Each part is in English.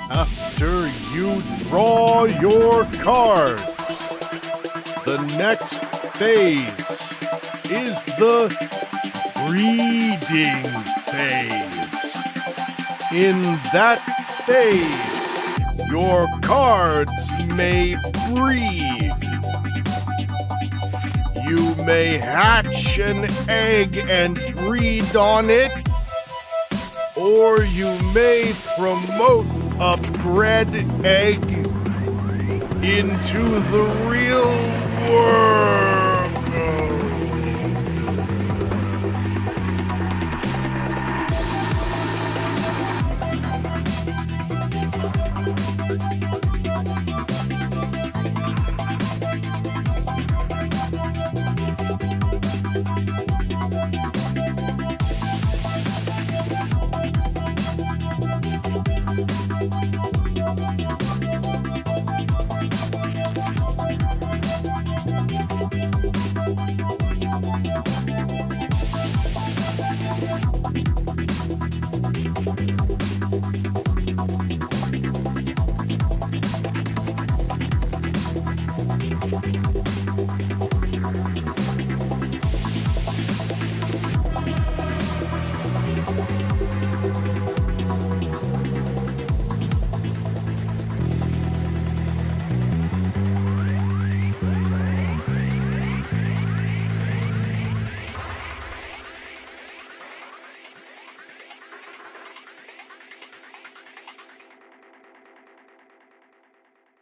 After you draw your cards, the next phase is the breeding phase. In that phase, your cards may breed. You may hatch an egg and breed on it, or you may promote a bred egg into the real world.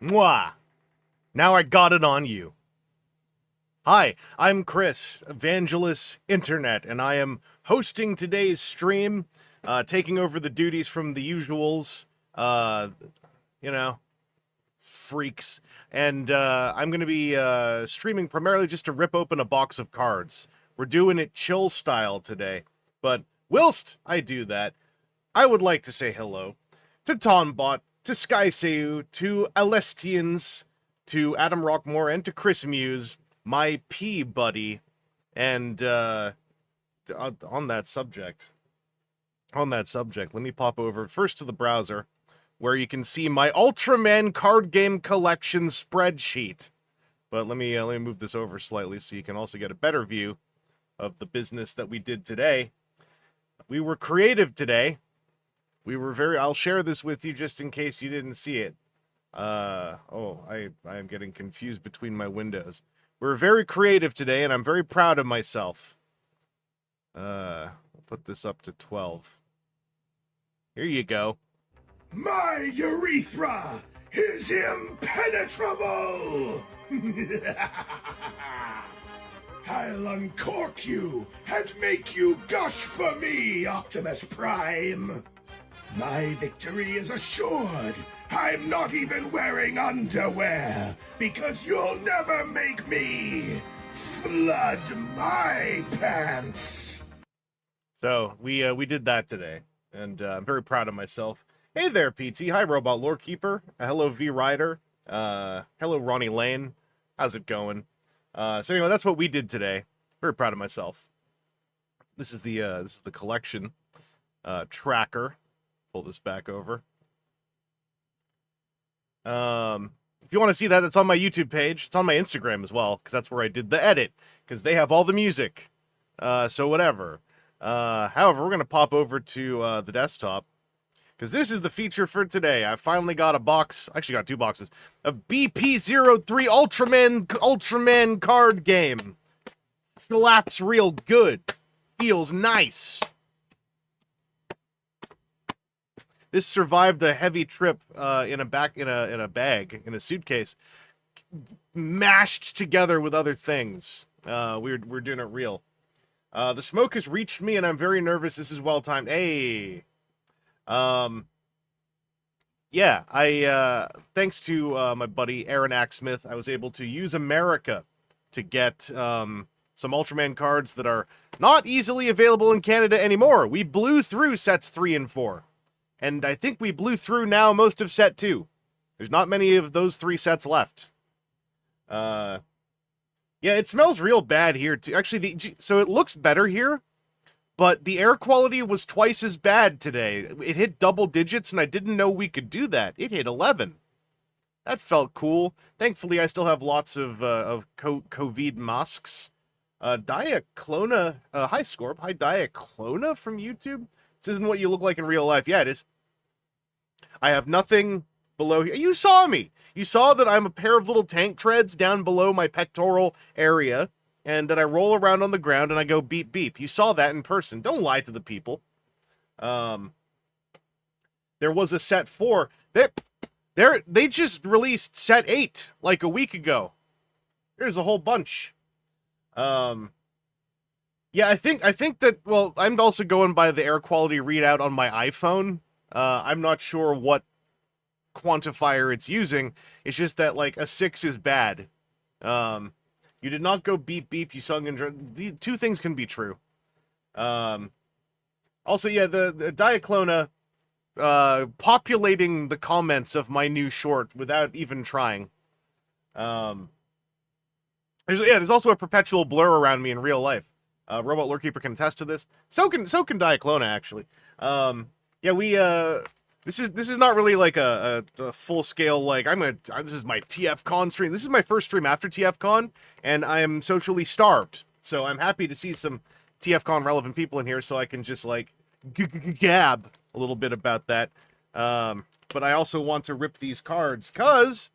Mwah! Now I got it on you. Hi, I'm Chris, Evangelist Internet, and I am hosting today's stream, taking over the duties from the usuals, freaks. And I'm going to be streaming primarily just to rip open a box of cards. We're doing it chill style today. But whilst I do that, I would like to say hello to Tonbot, to Skyseu, to Alestians, to Adam Rockmore, and to Chris Muse, my P buddy. And on that subject, let me pop over first to the browser, where you can see my Ultraman card game collection spreadsheet. But let me move this over slightly so you can also get a better view of the business that we did today. We were creative today. I'll share this with you just in case you didn't see it. I am getting confused between my windows. We're very creative today, and I'm very proud of myself. I'll put this up to 12. Here you go. My urethra is impenetrable! I'll uncork you and make you gush for me, Optimus Prime! My victory is assured. I'm not even wearing underwear, because you'll never make me flood my pants. So we did that today, and I'm very proud of myself. Hey there, PT. Hi, Robot Lorekeeper. Hello, V Rider. Hello, Ronnie Lane. How's it going? So anyway, that's what we did today. Very proud of myself. This is the collection tracker. Pull this back over. If you want to see that, it's on my YouTube page. It's on my Instagram as well, because that's where I did the edit, because they have all the music. So whatever. However, we're going to pop over to the desktop, because this is the feature for today. I finally got a box, actually got 2 boxes, of BP03 Ultraman card game. Slaps real good. Feels nice. This survived a heavy trip in a bag, in a suitcase, mashed together with other things. We're doing it real. The smoke has reached me, and I'm very nervous. This is well timed. Hey, yeah. Thanks to my buddy Aaron Axsmith, I was able to use America to get some Ultraman cards that are not easily available in Canada anymore. We blew through sets 3 and 4. And I think we blew through now most of set 2. There's not many of those 3 sets left. Yeah, it smells real bad here too. Actually, so it looks better here, but the air quality was twice as bad today. It hit double digits, and I didn't know we could do that. It hit 11. That felt cool. Thankfully, I still have lots of COVID masks. Diaclona, hi Scorp, hi Diaclona from YouTube. This isn't what you look like in real life. Yeah, it is. I have nothing below here. You saw me. You saw that I'm a pair of little tank treads down below my pectoral area, and that I roll around on the ground and I go beep beep. You saw that in person. Don't lie to the people. There was a set 4. They just released set 8 like a week ago. There's a whole bunch. Yeah, I think that, well, I'm also going by the air quality readout on my iPhone. I'm not sure what quantifier it's using. It's just that, like, a 6 is bad. You did not go beep beep, you sung and... These 2 things can be true. Also, yeah, the Diaclona populating the comments of my new short without even trying. There's also a perpetual blur around me in real life. Robot Lorekeeper can attest to this. So can Diaclona, actually. Yeah, this is not really like a full scale, like, this is my TFCon stream. This is my first stream after TFCon, and I am socially starved. So I'm happy to see some TFCon relevant people in here, so I can just, like, gab a little bit about that. But I also want to rip these cards, cause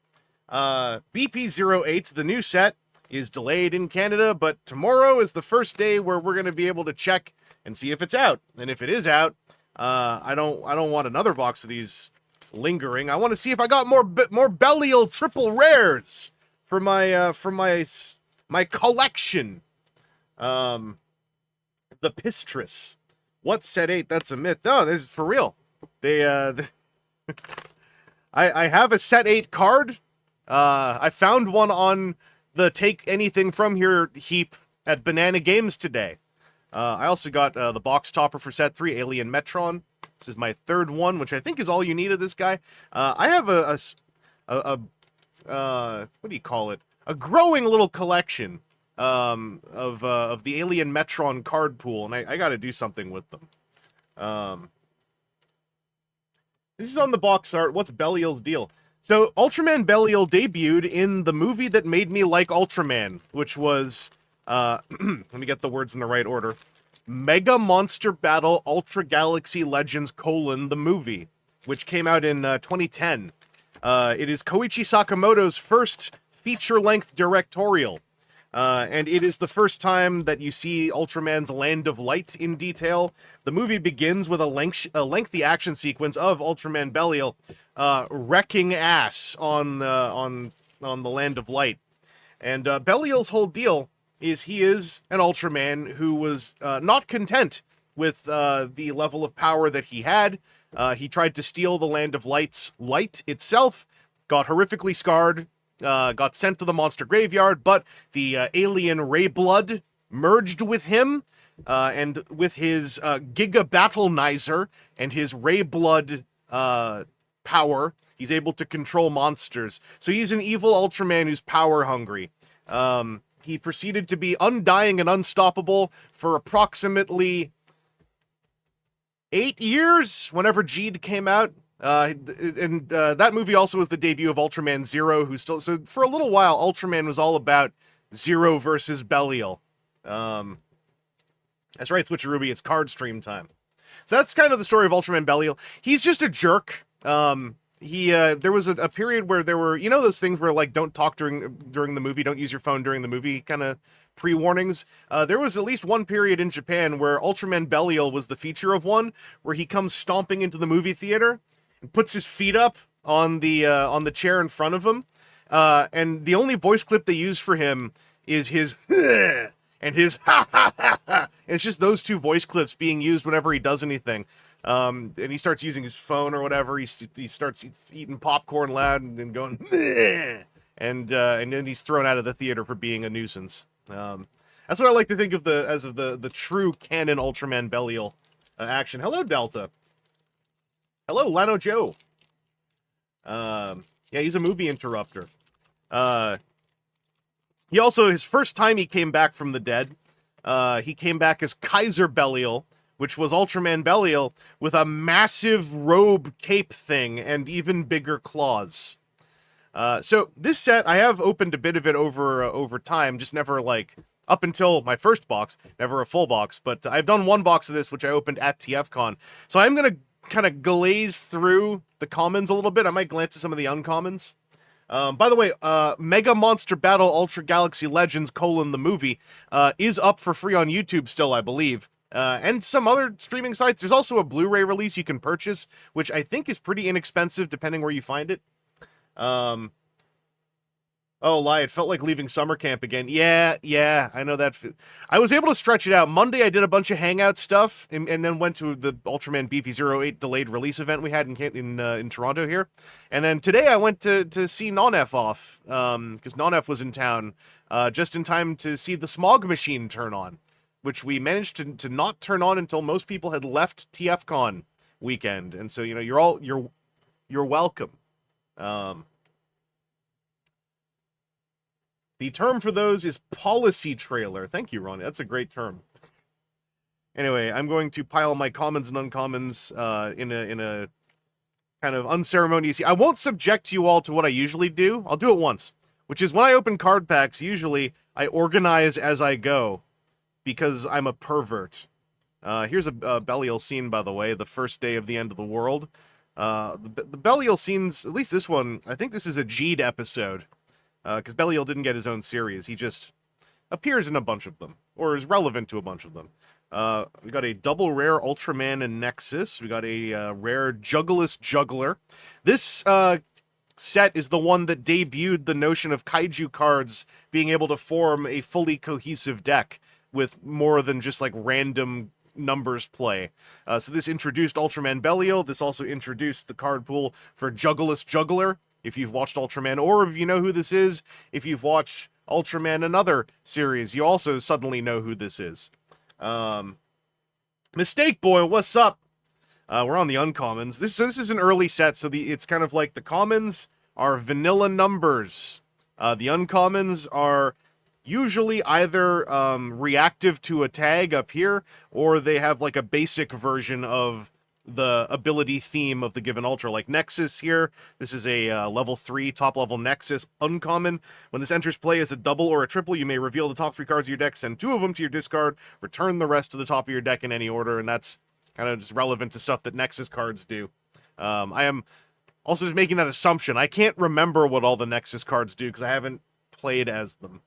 BP08, the new set, is delayed in Canada, but tomorrow is the first day where we're going to be able to check and see if it's out. And if it is out, I don't want another box of these lingering. I want to see if I got more Belial triple rares for my my collection. The Pistress. What set 8? That's a myth. No, this is for real. I have a set 8 card. I found one on the Take Anything From Here heap at Banana Games today. I also got the box topper for set 3, Alien Metron. This is my 3rd one, which I think is all you need of this guy. I have what do you call it? A growing little collection of the Alien Metron card pool, and I got to do something with them. This is on the box art. What's Belial's deal? So, Ultraman Belial debuted in the movie that made me like Ultraman, which was, let me get the words in the right order, Mega Monster Battle Ultra Galaxy Legends: the movie, which came out in 2010. It is Koichi Sakamoto's first feature-length directorial, and it is the first time that you see Ultraman's Land of Light in detail. The movie begins with a lengthy action sequence of Ultraman Belial wrecking ass on the Land of Light. And Belial's whole deal is he is an Ultraman who was not content with the level of power that he had. He tried to steal the Land of Light's light itself, got horrifically scarred, got sent to the monster graveyard, but the alien Ray Blood merged with him, and with his Giga Battlenizer and his Ray Blood power, he's able to control monsters. So he's an evil Ultraman who's power hungry. He proceeded to be undying and unstoppable for approximately 8 years whenever Geed came out. That movie also was the debut of Ultraman Zero, who still... So for a little while, Ultraman was all about Zero versus Belial. That's right, Switcheruby, it's card stream time. So that's kind of the story of Ultraman Belial. He's just a jerk. There was a period where there were, those things where, like, don't talk during the movie, don't use your phone during the movie, kind of pre-warnings. There was at least one period in Japan where Ultraman Belial was the feature of one, where he comes stomping into the movie theater and puts his feet up on the chair in front of him. And the only voice clip they use for him is his and his ha ha ha ha. It's just those two voice clips being used whenever he does anything. And he starts using his phone or whatever. He starts eating popcorn loud and going, and then he's thrown out of the theater for being a nuisance. That's what I like to think of the true canon Ultraman Belial action. Hello, Delta. Hello, Lano Joe. Yeah, he's a movie interrupter. He also, his first time he came back from the dead, he came back as Kaiser Belial, which was Ultraman Belial with a massive robe cape thing and even bigger claws. So this set, I have opened a bit of it over time, just never, like, up until my first box, never a full box, but I've done one box of this, which I opened at TFCon. So I'm going to kind of glaze through the commons a little bit. I might glance at some of the uncommons. By the way, Mega Monster Battle Ultra Galaxy Legends, the movie, is up for free on YouTube still, I believe. And some other streaming sites. There's also a Blu-ray release you can purchase, which I think is pretty inexpensive depending where you find it. Oh, lie, it felt like leaving summer camp again. Yeah, I know that. I was able to stretch it out. Monday, I did a bunch of hangout stuff, and then went to the Ultraman BP08 delayed release event we had in Toronto here. And then today, I went to see Non-F off, because Non-F was in town, just in time to see the Smog Machine turn on, which we managed to not turn on until most people had left TFCon weekend. And so, you're welcome. The term for those is policy trailer. Thank you, Ronnie. That's a great term. Anyway, I'm going to pile my commons and uncommons in a kind of unceremonious... I won't subject you all to what I usually do. I'll do it once, which is when I open card packs, usually I organize as I go because I'm a pervert. Here's a Belial scene, by the way, the first day of the end of the world. The Belial scenes, at least this one, I think this is a Geed episode. Because Belial didn't get his own series. He just appears in a bunch of them, or is relevant to a bunch of them. We got a double rare Ultraman and Nexus. We got a rare Jugglist Juggler. This set is the one that debuted the notion of kaiju cards being able to form a fully cohesive deck with more than just like random numbers play. So this introduced Ultraman Belial. This also introduced the card pool for Jugglist Juggler. If you've watched Ultraman, or if you know who this is, if you've watched Ultraman another series, you also suddenly know who this is. Mistake Boy, what's up? We're on the uncommons. This is an early set, so it's kind of like the commons are vanilla numbers. The uncommons are usually either reactive to a tag up here, or they have like a basic version of the ability theme of the given Ultra. Like Nexus here, this is a level 3 top level Nexus uncommon. When this enters play as a double or a triple, you may reveal the top 3 cards of your deck, send 2 of them to your discard, return the rest to the top of your deck in any order, and that's kind of just relevant to stuff that Nexus cards do. I am also just making that assumption. I can't remember what all the Nexus cards do because I haven't played as them.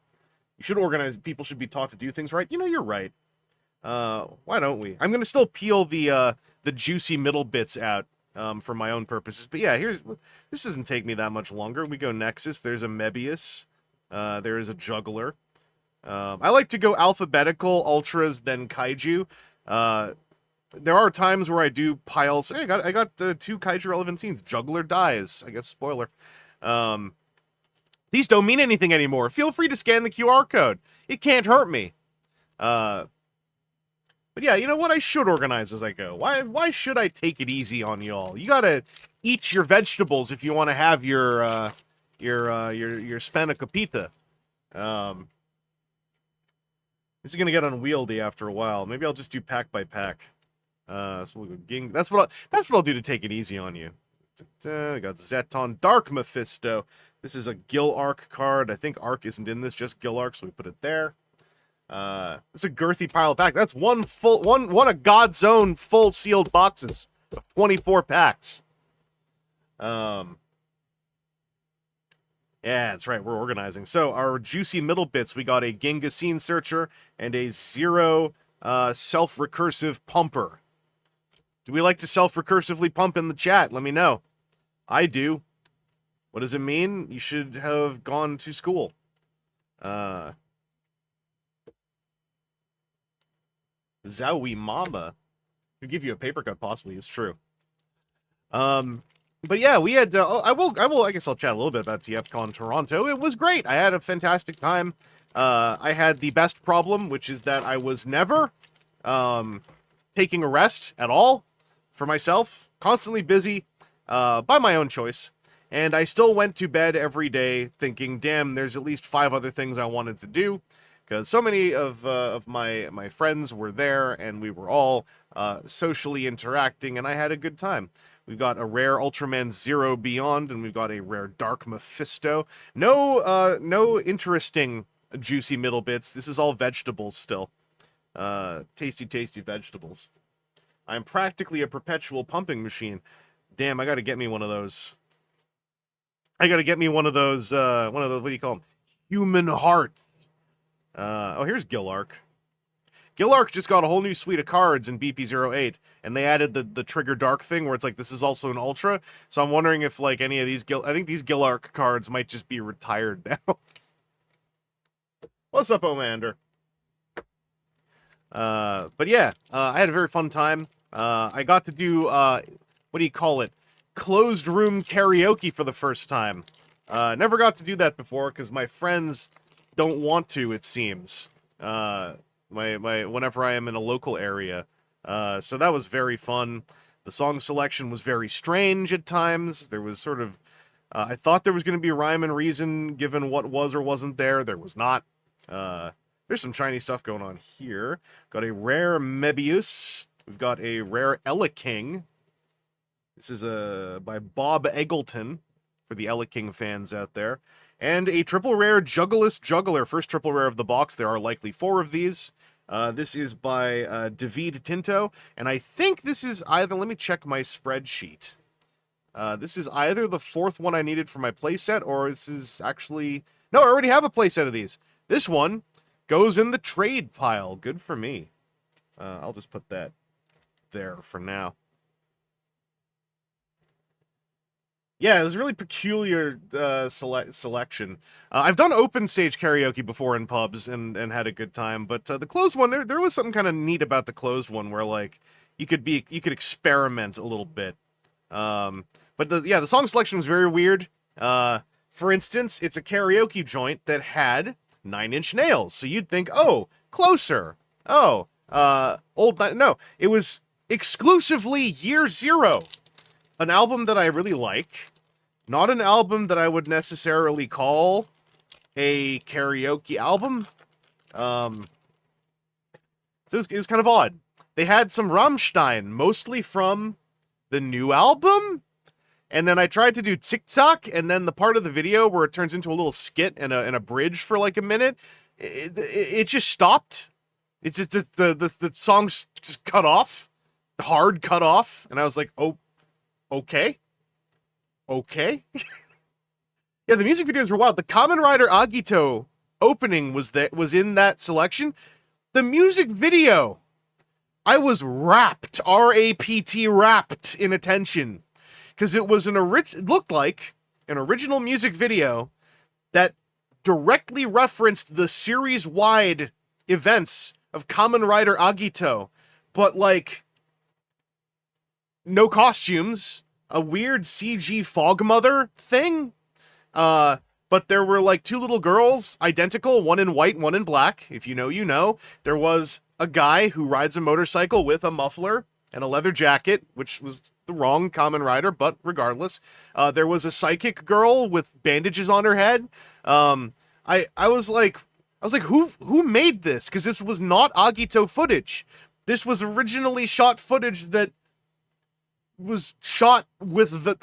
You should organize, people should be taught to do things right. You're right. Why don't we? I'm going to still peel the juicy middle bits out for my own purposes. But yeah, this doesn't take me that much longer. We go Nexus. There's a Mebius. There is a Juggler. I like to go alphabetical, Ultras, then Kaiju. There are times where I do piles. Hey, I got 2 Kaiju relevant scenes. Juggler dies. I guess spoiler. These don't mean anything anymore. Feel free to scan the QR code. It can't hurt me. But yeah, you know what? I should organize as I go. Why should I take it easy on y'all? You gotta eat your vegetables if you want to have your spanakopita. This is gonna get unwieldy after a while. Maybe I'll just do pack by pack. So we'll go ging. That's what I'll do to take it easy on you. We got Zeton Dark Mephisto. This is a Gil Arc card. I think Arc isn't in this, just Gil Arc, so we put it there. It's a girthy pile pack. That's one of God's own full sealed boxes of 24 packs. Yeah, that's right. We're organizing. So our juicy middle bits, we got a Ginga Scene Searcher and a 0 self-recursive pumper. Do we like to self-recursively pump in the chat? Let me know. I do. What does it mean? You should have gone to school. Zowie Mama. Could give you a paper cut, possibly. It's true. But yeah, we had. I guess I'll chat a little bit about TFCon Toronto. It was great. I had a fantastic time. I had the best problem, which is that I was never taking a rest at all for myself. Constantly busy, by my own choice. And I still went to bed every day thinking, damn, there's at least 5 other things I wanted to do. Because so many of my friends were there, and we were all socially interacting, and I had a good time. We've got a rare Ultraman Zero Beyond, and we've got a rare Dark Mephisto. No interesting juicy middle bits. This is all vegetables still. Tasty, tasty vegetables. I'm practically a perpetual pumping machine. Damn, I gotta get me one of those. What do you call them? Human hearts. Oh, here's Gilarc. Gilarc just got a whole new suite of cards in BP08, and they added the Trigger Dark thing, where it's like, this is also an Ultra, so I'm wondering if, like, any of these I think these Gilarc cards might just be retired now. What's up, Omander? But yeah, I had a very fun time. I got to do, what do you call it? Closed room karaoke for the first time. Never got to do that before, because my friends don't want to, it seems. Whenever I am in a local area. So that was very fun. The song selection was very strange at times. There was sort of, I thought there was going to be rhyme and reason given what was or wasn't there. There was not. There's some shiny stuff going on here. Got a rare Mebius. We've got a rare Ella King. This is by Bob Eggleton, for the Ella King fans out there. And a triple rare Jugglist Juggler. First triple rare of the box. There are likely 4 of these. This is by David Tinto. And I think this is either... Let me check my spreadsheet. This is either the 4th one I needed for my playset, or this is actually... No, I already have a playset of these. This one goes in the trade pile. Good for me. I'll just put that there for now. Yeah, it was a really peculiar selection. I've done open stage karaoke before in pubs and had a good time, but the closed one, there was something kind of neat about the closed one where, like, you could experiment a little bit. But the song selection was very weird. For instance, it's a karaoke joint that had 9 Inch Nails, so you'd think, oh, Closer. Oh, no, it was exclusively Year Zero. An album that I really like, not an album that I would necessarily call a karaoke album. So it was kind of odd. They had some Rammstein, mostly from the new album, and then I tried to do TikTok, and then the part of the video where it turns into a little skit and a bridge for like a minute, it just stopped. It's just the songs just cut off, hard cut off, and I was like, oh. Okay. Yeah, the music videos were wild. The Kamen Rider Agito opening was in that selection. The music video, I was rapt, R-A-P-T, rapt in attention, because it was it looked like an original music video that directly referenced the series-wide events of Kamen Rider Agito, but like, no costumes, a weird CG Fogmother thing, but but there were like two little girls, identical, one in white, one in black. If you know, you know. There was a guy who rides a motorcycle with a muffler and a leather jacket, which was the wrong Kamen Rider, but regardless. There was a psychic girl with bandages on her head. I was like, who made this? Because this was not Agito footage. This was originally shot footage that was shot with the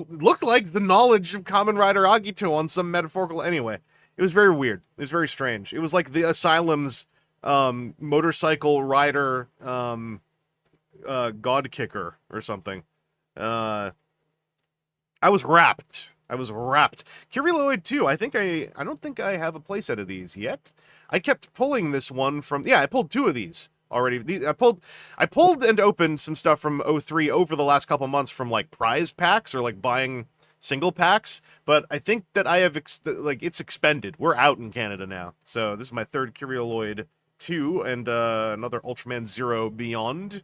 looked like the knowledge of Kamen Rider Agito on some metaphorical. Anyway, it was very weird. It was very strange. It was like the Asylum's motorcycle rider god kicker or something. I was rapt. Kyriloid 2, I don't think I have a playset of these yet. I kept pulling this one from, I pulled two of these already. I pulled and opened some stuff from 03 over the last couple months from like prize packs or like buying single packs, but I think that I have, it's expended. We're out in Canada now. So this is my third Kyriloid 2 and another Ultraman Zero Beyond.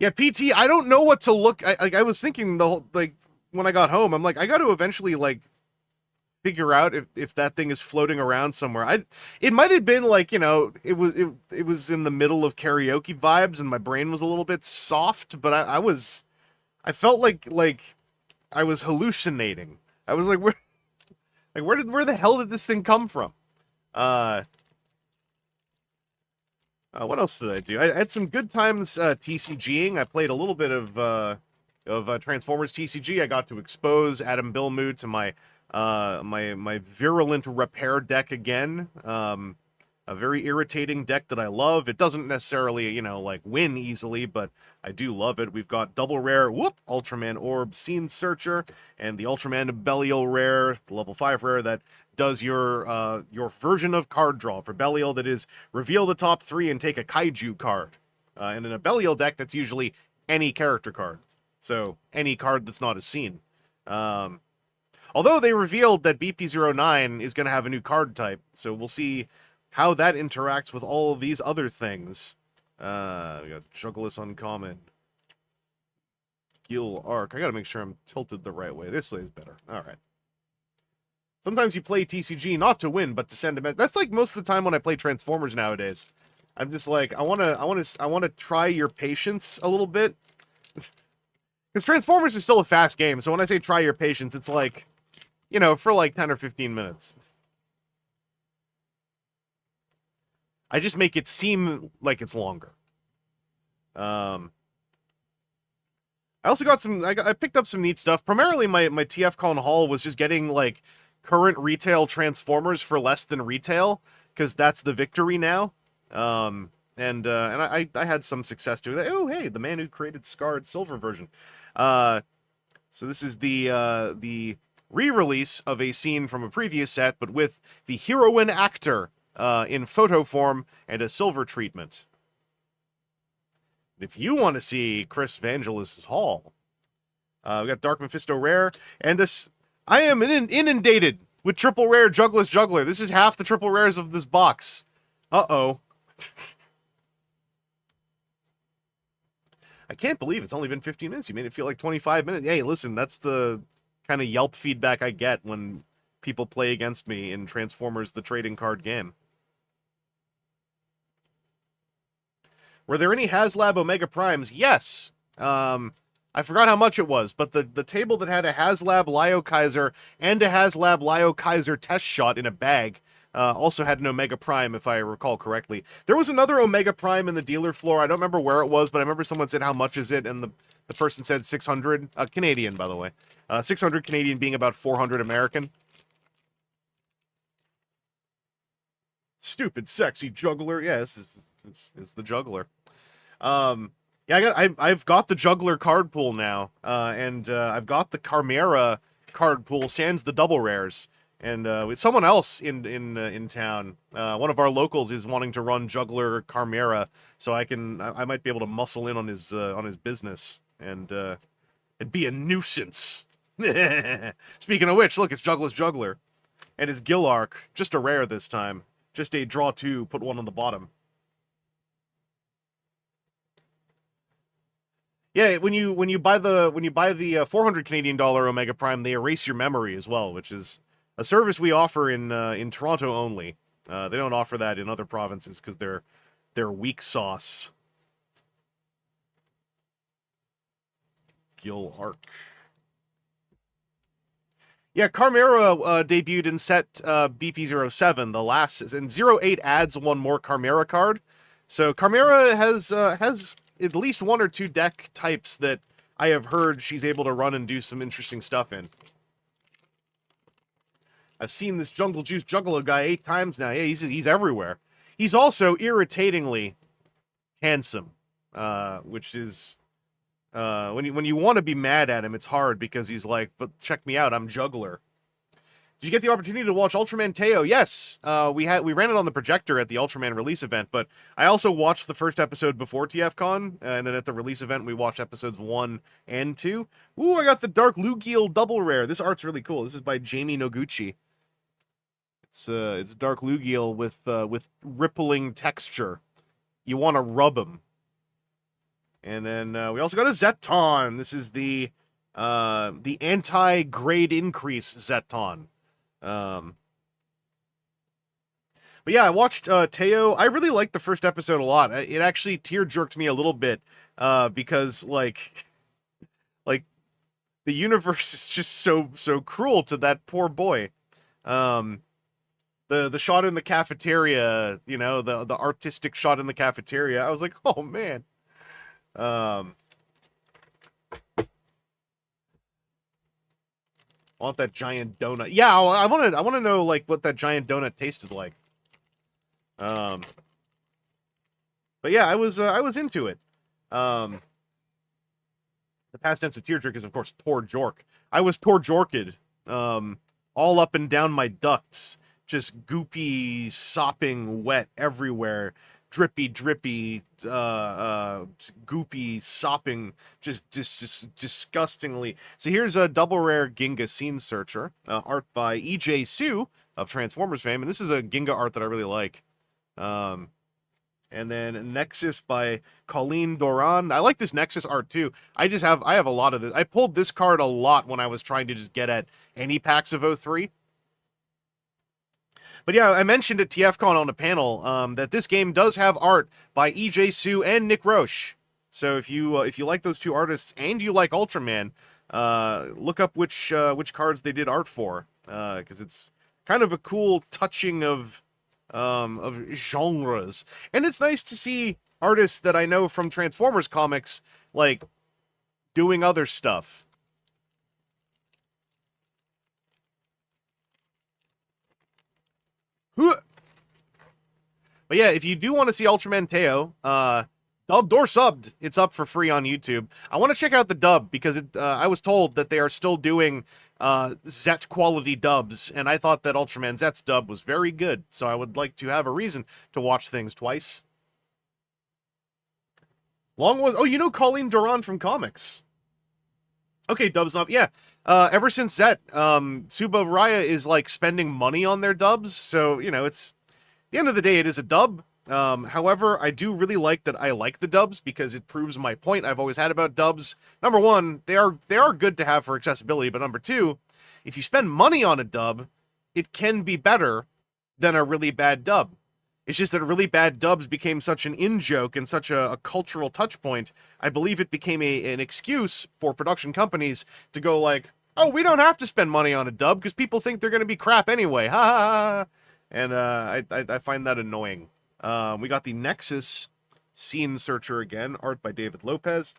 Yeah, PT, I don't know what to look. I was thinking the whole, when I got home, I'm like, I got to eventually figure out if that thing is floating around somewhere. It might have been it was in the middle of karaoke vibes and my brain was a little bit soft, but I felt like I was hallucinating. I was like, where the hell did this thing come from? What else did I do? I had some good times TCGing. I played a little bit of Transformers TCG. I got to expose Adam Bilmu to my my virulent repair deck again. A very irritating deck that I love. It doesn't necessarily, win easily, but I do love it. We've got double rare, Ultraman Orb Scene Searcher, and the Ultraman Belial rare, the level 5 rare that does your version of card draw for Belial, that is reveal the top 3 and take a kaiju card. And in a Belial deck, that's usually any character card. So any card that's not a scene. Although they revealed that BP09 is going to have a new card type, so we'll see how that interacts with all of these other things. We got Juggler's Uncommon. Gil Arc. I gotta make sure I'm tilted the right way. This way is better. Alright. Sometimes you play TCG not to win, but to send a message. That's like most of the time when I play Transformers nowadays. I'm just like, I wanna try your patience a little bit. Because Transformers is still a fast game, so when I say try your patience, it's like, for like 10 or 15 minutes. I just make it seem like it's longer. I also got I picked up some neat stuff. Primarily, my TF Con haul was just getting, current retail Transformers for less than retail, because that's the victory now. And I had some success doing that. Oh, hey, the man who created Scarred Silver version. So this is the re-release of a scene from a previous set, but with the heroine actor in photo form and a silver treatment. If you want to see Chris Vangelis' haul, we got Dark Mephisto Rare, and this. I am inundated with triple rare Juggler's Juggler. This is half the triple rares of this box. Uh-oh. I can't believe it's only been 15 minutes. You made it feel like 25 minutes. Hey, listen, that's the kind of Yelp feedback I get when people play against me in Transformers the trading card game. Were there any HasLab Omega Primes? Yes. I forgot how much it was, but the table that had a HasLab Lio Kaiser and a HasLab Lio Kaiser test shot in a bag also had an Omega Prime, if I recall correctly. There was another Omega Prime in the dealer floor. I don't remember where it was, but I remember someone said, how much is it? And the person said 600 Canadian, by the way. 600 Canadian being about 400 American. Stupid, sexy juggler. Yeah, this is the juggler. Yeah, I've got the juggler card pool now, and I've got the Carmera card pool, sans the double rares. And with someone else in town, one of our locals is wanting to run juggler Carmera, so I might be able to muscle in on his business and be a nuisance. Speaking of which, look, it's Juggler's Juggler, and it's Gilarc, just a rare this time. Just a draw 2, put 1 on the bottom. Yeah, when you buy the 400 Canadian dollar Omega Prime, they erase your memory as well, which is a service we offer in Toronto only. They don't offer that in other provinces because they're weak sauce. Gil Arc. Yeah, Carmera debuted in set BP07, the last, and 08 adds one more Carmera card. So Carmera has at least one or two deck types that I have heard she's able to run and do some interesting stuff in. I've seen this Jungle Juice Juggalo guy 8 times now. Yeah, he's everywhere. He's also irritatingly handsome, which is when you want to be mad at him, it's hard because he's like, but check me out, I'm juggler. Did you get the opportunity to watch Ultraman Teo? Yes, we ran it on the projector at the Ultraman release event, but I also watched the first episode before TFCon, and then at the release event we watched episodes 1 and 2. Ooh, I got the Dark Lugiel double rare. This art's really cool. This is by Jamie Noguchi. It's Dark Lugiel with rippling texture. You want to rub him. And then we also got a Zeton. This is the anti-grade increase Zeton. But yeah, I watched Teo. I really liked the first episode a lot. It actually tear-jerked me a little bit because like the universe is just so cruel to that poor boy. The shot in the cafeteria, you know, the artistic shot in the cafeteria. I was like, oh man. I want that giant donut. Yeah, I want to know like what that giant donut tasted like. But yeah, I was into it. The past tense of tear-jerk is of course Tor-Jork. I was Tor-Jorked, all up and down my ducts, just goopy, sopping wet everywhere. Drippy, goopy, sopping, just disgustingly. So here's a double rare Ginga Scene Searcher, art by E.J. Sue of Transformers fame, and this is a Ginga art that I really like. And then Nexus by Colleen Doran. I like this Nexus art too. I have a lot of this. I pulled this card a lot when I was trying to just get at any packs of 03. But yeah, I mentioned at TFCon on a panel that this game does have art by E.J. Sue and Nick Roche. So if you like those two artists and you like Ultraman, look up which cards they did art for, because it's kind of a cool touching of genres, and it's nice to see artists that I know from Transformers comics like doing other stuff. But yeah, if you do want to see Ultraman Teo, dubbed or subbed, it's up for free on YouTube. I want to check out the dub because I was told that they are still doing Zet quality dubs, and I thought that Ultraman Zet's dub was very good, so I would like to have a reason to watch things twice. Oh, you know Colleen Doran from comics. Okay, dub's not, yeah. Ever since Zet, Suba Raya is like spending money on their dubs, so you know, it's at the end of the day, it is a dub. However, I do really like that I like the dubs because it proves my point I've always had about dubs. Number one, they are good to have for accessibility, but number two, if you spend money on a dub, it can be better than a really bad dub. It's just that really bad dubs became such an in-joke and such a cultural touch point. I believe it became an excuse for production companies to go like, oh, we don't have to spend money on a dub because people think they're going to be crap anyway. Ha ha ha. And I find that annoying. We got the Nexus Scene Searcher again, art by David Lopez.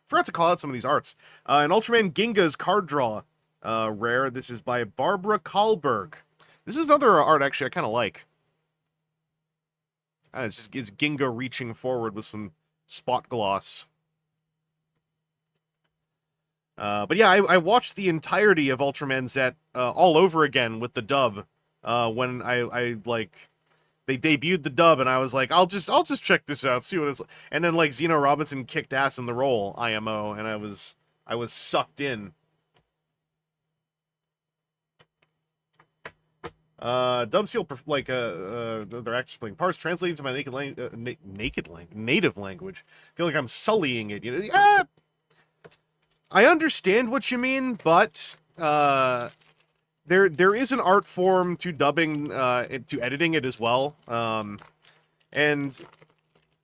Forgot to call out some of these arts. And Ultraman Ginga's card draw rare. This is by Barbara Kahlberg. This is another art actually I kind of like. It's Ginga reaching forward with some spot gloss. But yeah, I watched the entirety of Ultraman Zet all over again with the dub when I like they debuted the dub, and I was like, I'll just check this out, see what it's like. And then like Zeno Robinson kicked ass in the role, IMO, and I was sucked in. Dubs feel like they're actually playing parts translating to my native language. I feel like I'm sullying it, you know. I understand what you mean, but there is an art form to dubbing, to editing it as well. And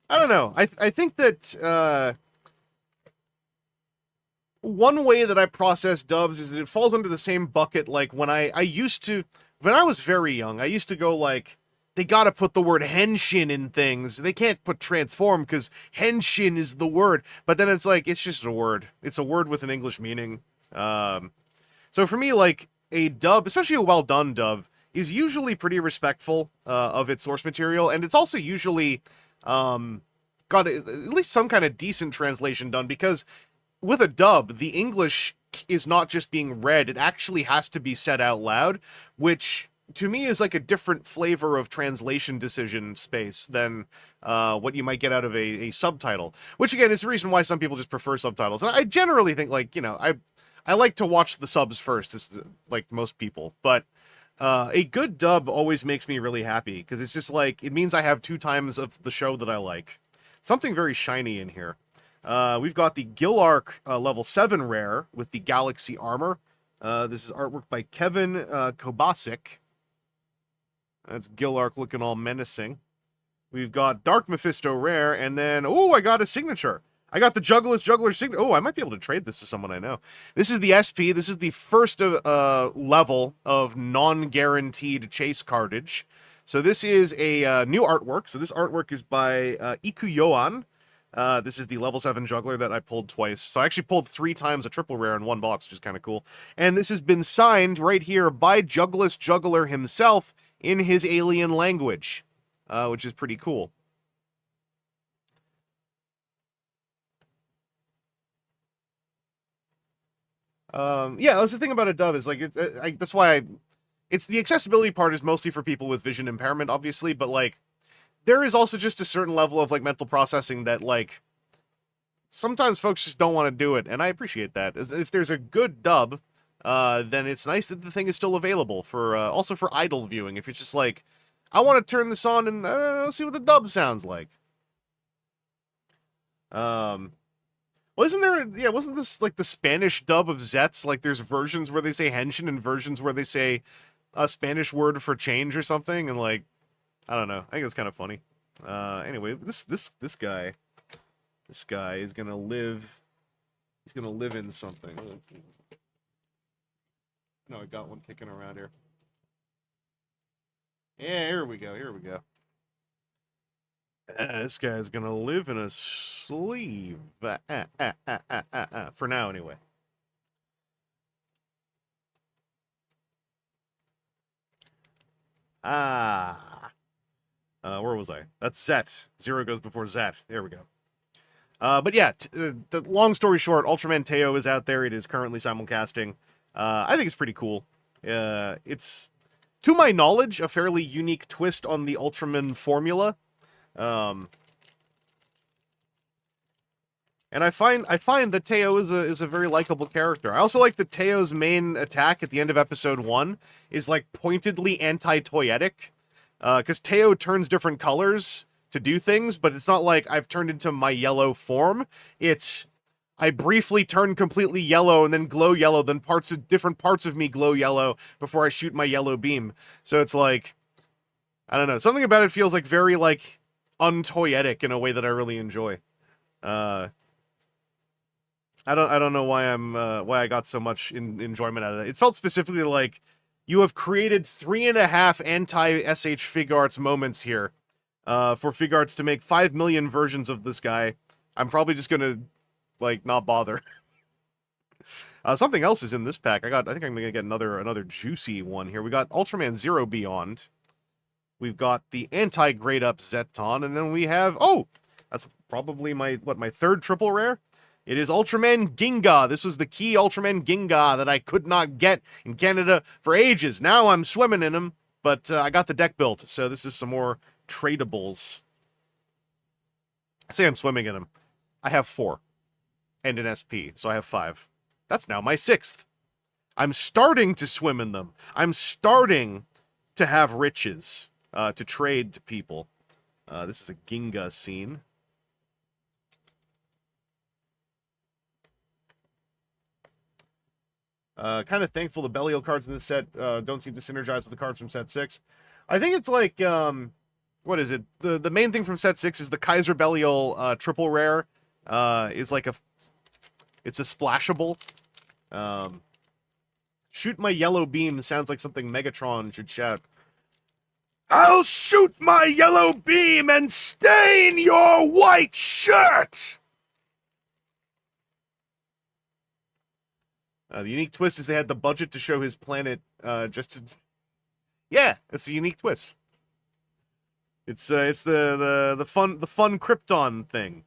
I don't know. I think that one way that I process dubs is that it falls under the same bucket. Like when I used to, when I was very young, I used to go like, they gotta put the word henshin in things. They can't put transform because henshin is the word. But then it's like, it's just a word. It's a word with an English meaning. So for me, like, a dub, especially a well-done dub, is usually pretty respectful of its source material, and it's also usually got at least some kind of decent translation done, because with a dub, the English is not just being read, it actually has to be said out loud, which to me is like a different flavor of translation decision space than what you might get out of a subtitle. Which again is the reason why some people just prefer subtitles. And I generally think, like, you know, I like to watch the subs first, like most people, but a good dub always makes me really happy, because it's just like, it means I have 2 times of the show that I like. Something very shiny in here. We've got the Gillark level 7 rare with the Galaxy armor. This is artwork by Kevin Kobasic. That's Gillark looking all menacing. We've got Dark Mephisto rare, and then, oh, I got a signature. I got the Juggler signature. Oh, I might be able to trade this to someone I know. This is the SP. This is the first level of non-guaranteed chase cardage. So this is a new artwork. So this artwork is by Ikuyoan. This is the level 7 juggler that I pulled twice. So I actually pulled 3 times a triple rare in one box, which is kind of cool. And this has been signed right here by Juggless Juggler himself in his alien language, which is pretty cool. Yeah, that's the thing about a dub, is like, that's why it's the accessibility part is mostly for people with vision impairment, obviously, but like, there is also just a certain level of like mental processing that, like, sometimes folks just don't want to do it, and I appreciate that. If there's a good dub, then it's nice that the thing is still available for, also for idle viewing. If it's just like, I want to turn this on and see what the dub sounds like. Well, isn't there, yeah, wasn't this like the Spanish dub of Zets? Like, there's versions where they say henshin and versions where they say a Spanish word for change or something, and like, I don't know. I think it's kind of funny. Anyway, this guy is gonna live. He's gonna live in something. No, I got one kicking around here. Yeah, here we go. Here we go. This guy's gonna live in a sleeve. For now, anyway. Where was I? That's Zet. 0 goes before Zet. There we go. But yeah, the long story short, Ultraman Teo is out there. It is currently simulcasting. I think it's pretty cool. It's, to my knowledge, a fairly unique twist on the Ultraman formula. And I find that Teo is a very likable character. I also like that Teo's main attack at the end of episode 1 is like pointedly anti-toyetic. Because Teo turns different colors to do things, but it's not like I've turned into my yellow form. It's, I briefly turn completely yellow and then glow yellow, then different parts of me glow yellow before I shoot my yellow beam. So it's like, I don't know, something about it feels like very like untoyetic in a way that I really enjoy. I don't know why why I got so much enjoyment out of it. It felt specifically like, you have created 3.5 anti-SH Figuarts moments here, for Figuarts to make 5 million versions of this guy. I'm probably just gonna, like, not bother. Something else is in this pack. I think I'm gonna get another juicy one here. We got Ultraman Zero Beyond. We've got the anti-grade up Zeton, and then we have, oh, that's probably my 3rd triple rare. It is Ultraman Ginga. This was the key Ultraman Ginga that I could not get in Canada for ages. Now I'm swimming in them, but I got the deck built, so this is some more tradables. I say I'm swimming in them. I have 4. And an SP, so I have 5. That's now my 6th. I'm starting to swim in them. I'm starting to have riches to trade to people. This is a Ginga scene. Kind of thankful the Belial cards in this set don't seem to synergize with the cards from set 6. I think it's like, what is it? The main thing from set 6 is the Kaiser Belial triple rare. Is like it's a splashable. Shoot my yellow beam sounds like something Megatron should shout. I'll shoot my yellow beam and stain your white shirt! The unique twist is they had the budget to show his planet, just to... Yeah, it's a unique twist. It's the fun Krypton thing.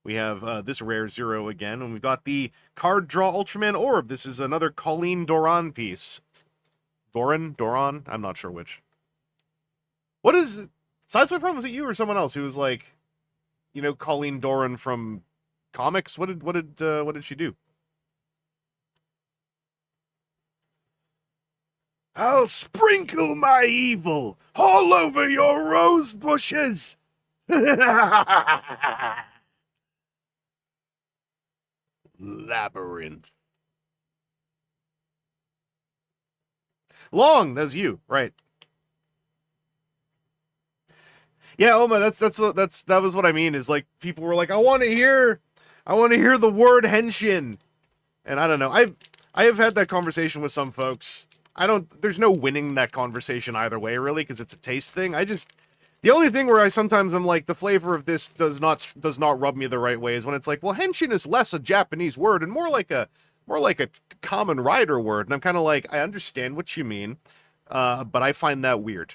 We have this rare 0 again, and we've got the card draw Ultraman Orb. This is another Colleen Doran piece. Doran? I'm not sure which. What is... Sideswipe Problem, was it you or someone else who was like, you know, Colleen Doran from comics? What did she do? I'll sprinkle my evil all over your rose bushes. Labyrinth. Long, that's you, right? Yeah, Oma, that was what I mean. Is like people were like, I want to hear the word henshin, and I don't know. I have had that conversation with some folks. There's no winning that conversation either way, really, because it's a taste thing. The only thing where I'm like, the flavor of this does not rub me the right way is when it's like, well, henshin is less a Japanese word and more like a common rider word, and I'm kind of like, I understand what you mean, but I find that weird.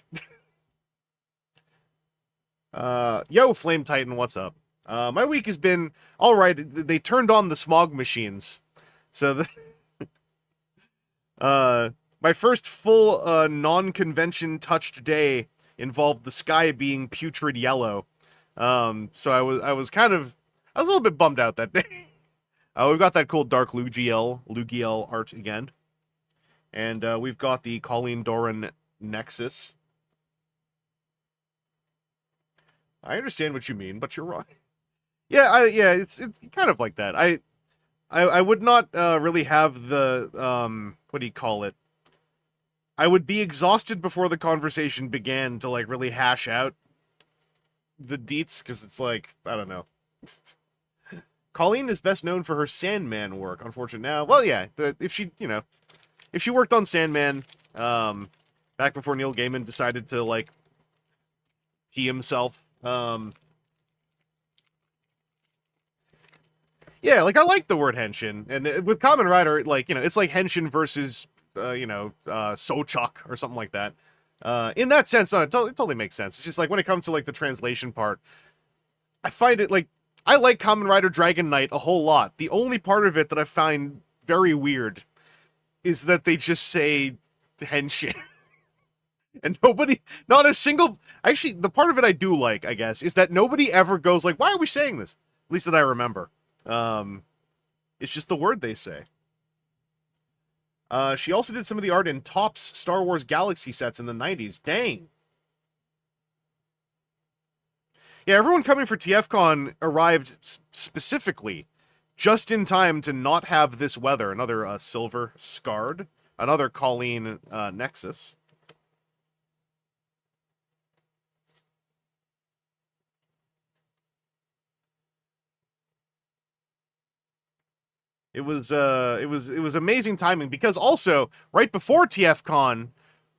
Yo, Flame Titan, what's up? My week has been all right. They turned on the smog machines, so my first full non-convention touched day involved the sky being putrid yellow. So I was a little bit bummed out that day. We've got that cool dark Lugiel art again, and we've got the Colleen Doran Nexus. I understand what you mean, but you're wrong. Yeah, it's kind of like that. I would not really have the what do you call it? I would be exhausted before the conversation began to like really hash out the deets, because it's like, I don't know. Colleen is best known for her Sandman work, unfortunately now. Well, yeah, if she worked on Sandman back before Neil Gaiman decided to like pee himself. Yeah, like I like the word henshin, and with Kamen Rider, like, it's like henshin versus Sochuk or something like that. In that sense, no, it totally makes sense. It's just like when it comes to like the translation part, I find it like I like Kamen Rider Dragon Knight a whole lot. The only part of it that I find very weird is that they just say henshin. And not a single... Actually, the part of it I do like, I guess, is that nobody ever goes like, why are we saying this? At least that I remember. It's just the word they say. She also did some of the art in Topps Star Wars Galaxy sets in the 90s. Dang. Yeah, everyone coming for TFCon arrived specifically just in time to not have this weather. Another Silver Scarred. Another Colleen Nexus. It was amazing timing, because also right before TFCon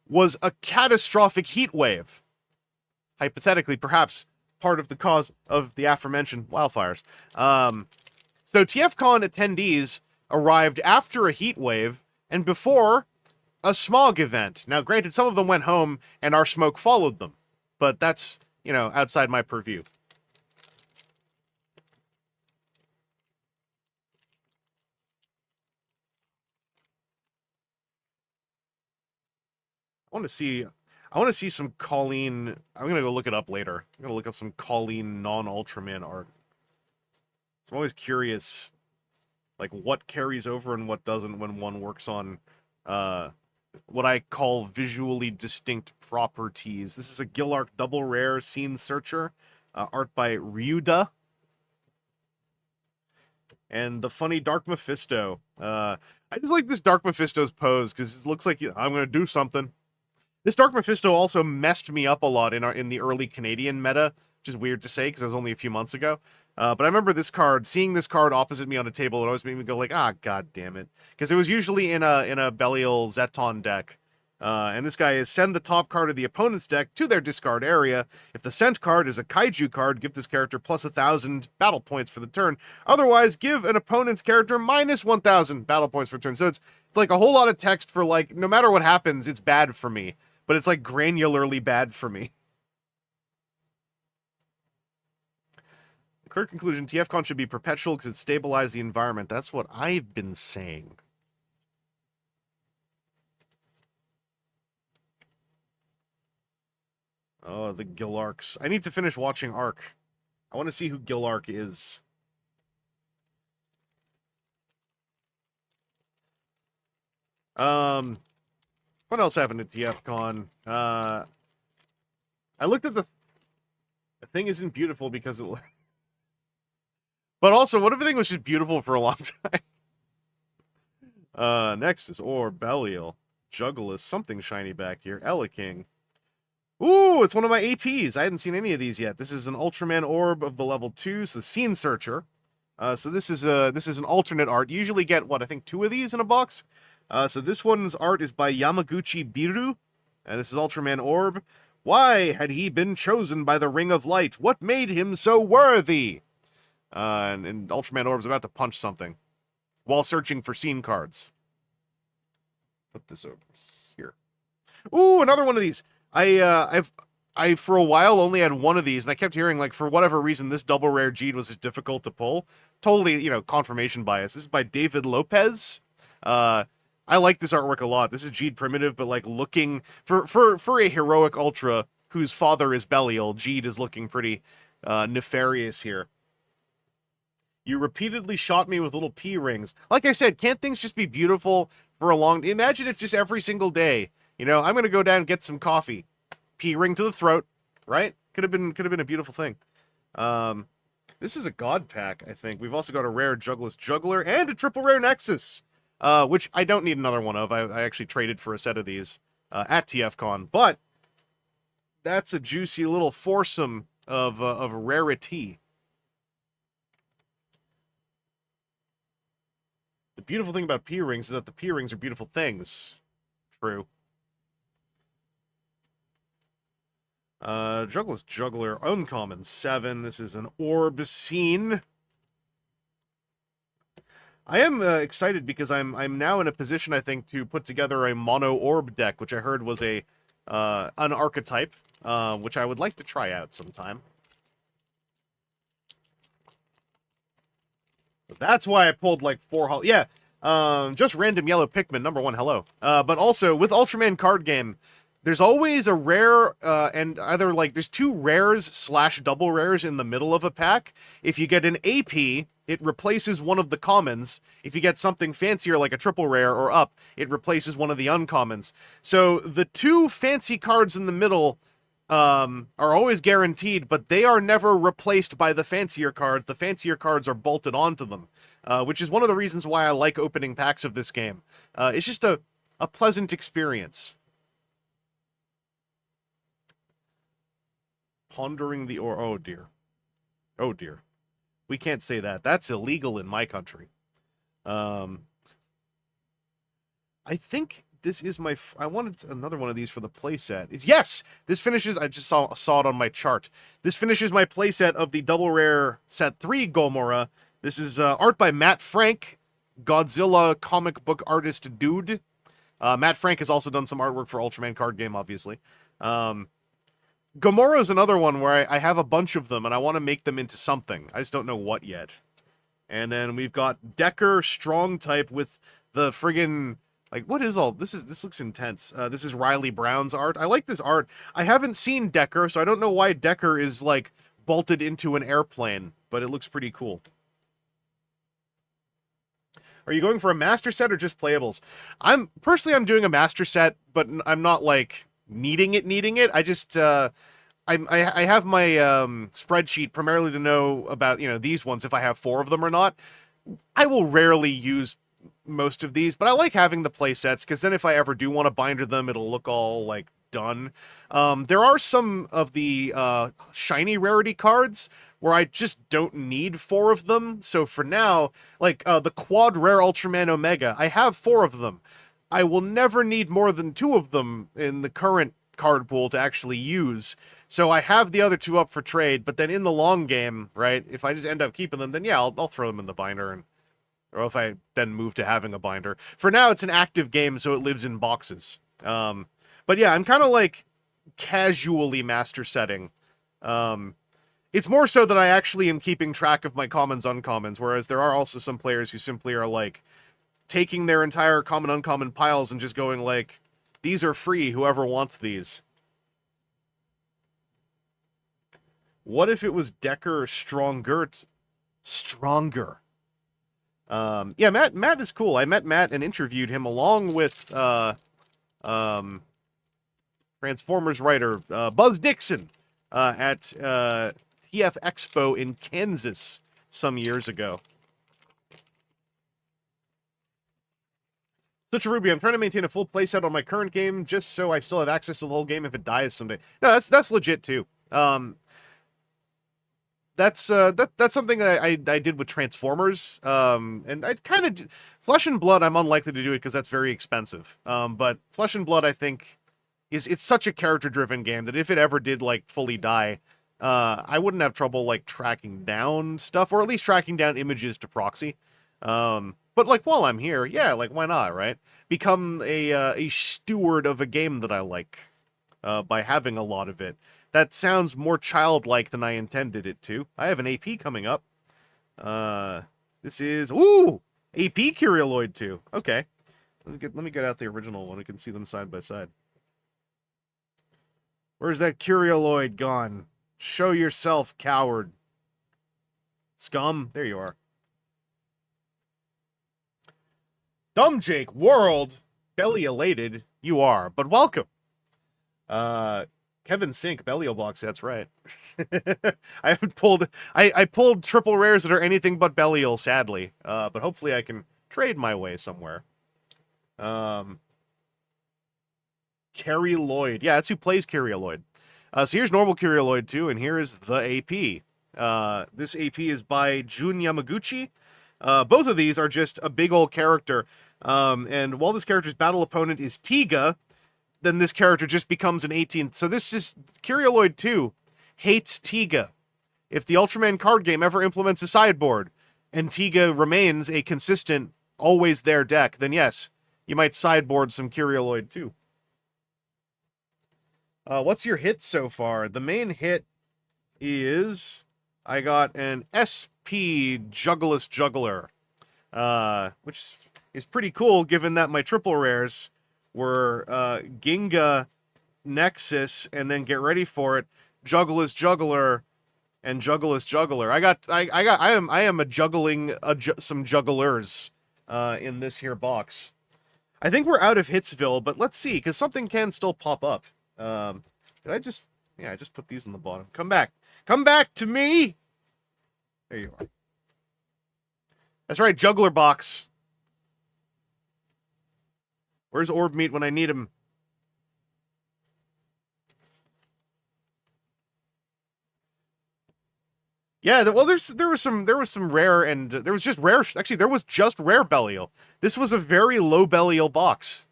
was a catastrophic heat wave. Hypothetically, perhaps part of the cause of the aforementioned wildfires. So TFCon attendees arrived after a heat wave and before a smog event. Now, granted, some of them went home and our smoke followed them, but that's, outside my purview. I want to see some Colleen. I'm gonna go look it up later. I'm gonna look up some Colleen non-Ultraman art. So I'm always curious, like, what carries over and what doesn't when one works on what I call visually distinct properties. This is a Gillark double rare Scene Searcher, art by Ryuda. and the funny Dark Mephisto. I just like this Dark Mephisto's pose because it looks like I'm going to do something. This Dark Mephisto also messed me up a lot in the early Canadian meta, which is weird to say because it was only a few months ago. But I remember this card, seeing this card opposite me on a table, it always made me go like, ah, god damn it, because it was usually in a Belial Zeton deck. And this guy is send the top card of the opponent's deck to their discard area. If the sent card is a kaiju card, give this character plus 1,000 battle points for the turn. Otherwise, give an opponent's character minus 1,000 battle points for turn. So it's like a whole lot of text for like, no matter what happens, it's bad for me. But it's like granularly bad for me. The clear conclusion, TFCon should be perpetual because it stabilizes the environment. That's what I've been saying. Oh, the Gillarks. I need to finish watching Ark. I want to see who Gillark is. What else happened at TFCon? I looked at the thing isn't beautiful because it... But also, what if the thing was just beautiful for a long time? Next is Belial. Jugglist, something shiny back here. King. Ooh, it's one of my APs. I hadn't seen any of these yet. This is an Ultraman Orb of the level 2, so the Scene Searcher. So this is an alternate art. You usually get, what, I think 2 of these in a box? So this one's art is by Yamaguchi Biru. And this is Ultraman Orb. Why had he been chosen by the Ring of Light? What made him so worthy? And Ultraman Orb's about to punch something while searching for scene cards. Put this over here. Ooh, another one of these. I for a while only had one of these, and I kept hearing, like, for whatever reason, this double rare Jeed was just difficult to pull. Totally, confirmation bias. This is by David Lopez. I like this artwork a lot. This is Jeed Primitive, but, like, looking... For a heroic Ultra whose father is Belial, Jeed is looking pretty nefarious here. You repeatedly shot me with little pea rings. Like I said, can't things just be beautiful for a long... Imagine if just every single day, I'm going to go down and get some coffee. Pea ring to the throat, right? Could have been a beautiful thing. This is a God pack, I think. We've also got a rare Jugglist Juggler and a triple rare Nexus, which I don't need another one of. I actually traded for a set of these at TFCon, but that's a juicy little foursome of rarity. The beautiful thing about pea rings is that the pea rings are beautiful things. True. Jugglist Juggler, uncommon 7. This is an orb scene. I am excited because I'm now in a position, I think, to put together a mono orb deck, which I heard was an archetype, which I would like to try out sometime. So that's why I pulled like 4... Yeah, just random yellow Pikmin, number 1, hello. But also, with Ultraman card game, there's always a rare, and either, like, there's 2 rares / double rares in the middle of a pack. If you get an AP, it replaces one of the commons. If you get something fancier, like a triple rare or up, it replaces one of the uncommons. So the 2 fancy cards in the middle are always guaranteed, but they are never replaced by the fancier cards. The fancier cards are bolted onto them, which is one of the reasons why I like opening packs of this game. It's just a pleasant experience. Pondering the oh dear. Oh dear. We can't say that. That's illegal in my country. I think this is my... I wanted another one of these for the playset. Yes! This finishes... I just saw it on my chart. This finishes my playset of the double rare set 3 Gomorrah. This is art by Matt Frank, Godzilla comic book artist dude. Matt Frank has also done some artwork for Ultraman card game, obviously. Gomorrah is another one where I have a bunch of them, and I want to make them into something. I just don't know what yet. And then we've got Decker Strong type with the friggin... Like, what is all... This looks intense. This is Riley Brown's art. I like this art. I haven't seen Decker, so I don't know why Decker is, like, bolted into an airplane, but it looks pretty cool. Are you going for a master set or just playables? Personally, I'm doing a master set, but I'm not, like, needing it. I just, I have my spreadsheet primarily to know about, these ones, if I have 4 of them or not. I will rarely use most of these, but I like having the play sets because then if I ever do want to binder them, it'll look all like done. There are some of the shiny rarity cards where I just don't need 4 of them. So for now, like the quad rare Ultraman Omega, I have 4 of them. I will never need more than 2 of them in the current card pool to actually use. So I have the other 2 up for trade, but then in the long game, right, if I just end up keeping them, then yeah, I'll throw them in the binder, and or if I then move to having a binder. For now, it's an active game, so it lives in boxes. But yeah, I'm kind of like casually master setting. It's more so that I actually am keeping track of my commons, uncommons, whereas there are also some players who simply are like taking their entire common, uncommon piles and just going like, these are free, whoever wants these. What if it was Decker Stronger? Stronger. Yeah, Matt is cool. I met Matt and interviewed him along with Transformers writer Buzz Dixon at TF Expo in Kansas some years ago. Such a Ruby, I'm trying to maintain a full playset on my current game just so I still have access to the whole game if it dies someday. No, that's legit too. That's something that I did with Transformers, and I kind of Flesh and Blood. I'm unlikely to do it because that's very expensive. But Flesh and Blood, I think, it's such a character-driven game that if it ever did like fully die, I wouldn't have trouble like tracking down stuff, or at least tracking down images to proxy. But like while I'm here, yeah, like why not, right? Become a steward of a game that I like by having a lot of it. That sounds more childlike than I intended it to. I have an AP coming up. This is AP Curioloid 2. Okay, let me get out the original one. We can see them side by side. Where's that Curioloid gone? Show yourself, coward. Scum. There you are. Dumb Jake, world, belly elated, you are, but welcome. Kevin Sink, Belial box, that's right. I haven't pulled, I pulled triple rares that are anything but Belial, sadly. But hopefully I can trade my way somewhere. Carrie Lloyd, yeah, that's who plays Carrie Lloyd. So here's normal Carrie Lloyd too, and here is the AP. This AP is by Jun Yamaguchi. Both of these are just a big old character. And while this character's battle opponent is Tiga, then this character just becomes an 18th. So this just, Curioloid 2 hates Tiga. If the Ultraman card game ever implements a sideboard, and Tiga remains a consistent, always there deck, then yes, you might sideboard some Curioloid 2. What's your hit so far? The main hit is, I got an SP Jugglist Juggler, which is pretty cool given that my triple rares were Ginga, Nexus, and then get ready for it, Jugglist Juggler, and Jugglist Juggler. I am a juggling some jugglers in this here box. I think we're out of Hitsville, but let's see, because something can still pop up. Did I just put these in the bottom. Come back to me. There you are. That's right, Juggler box. Where's Orb Meat when I need him? Yeah, well, there was some rare, and there was just rare. Actually, there was just rare Belial. This was a very low Belial box.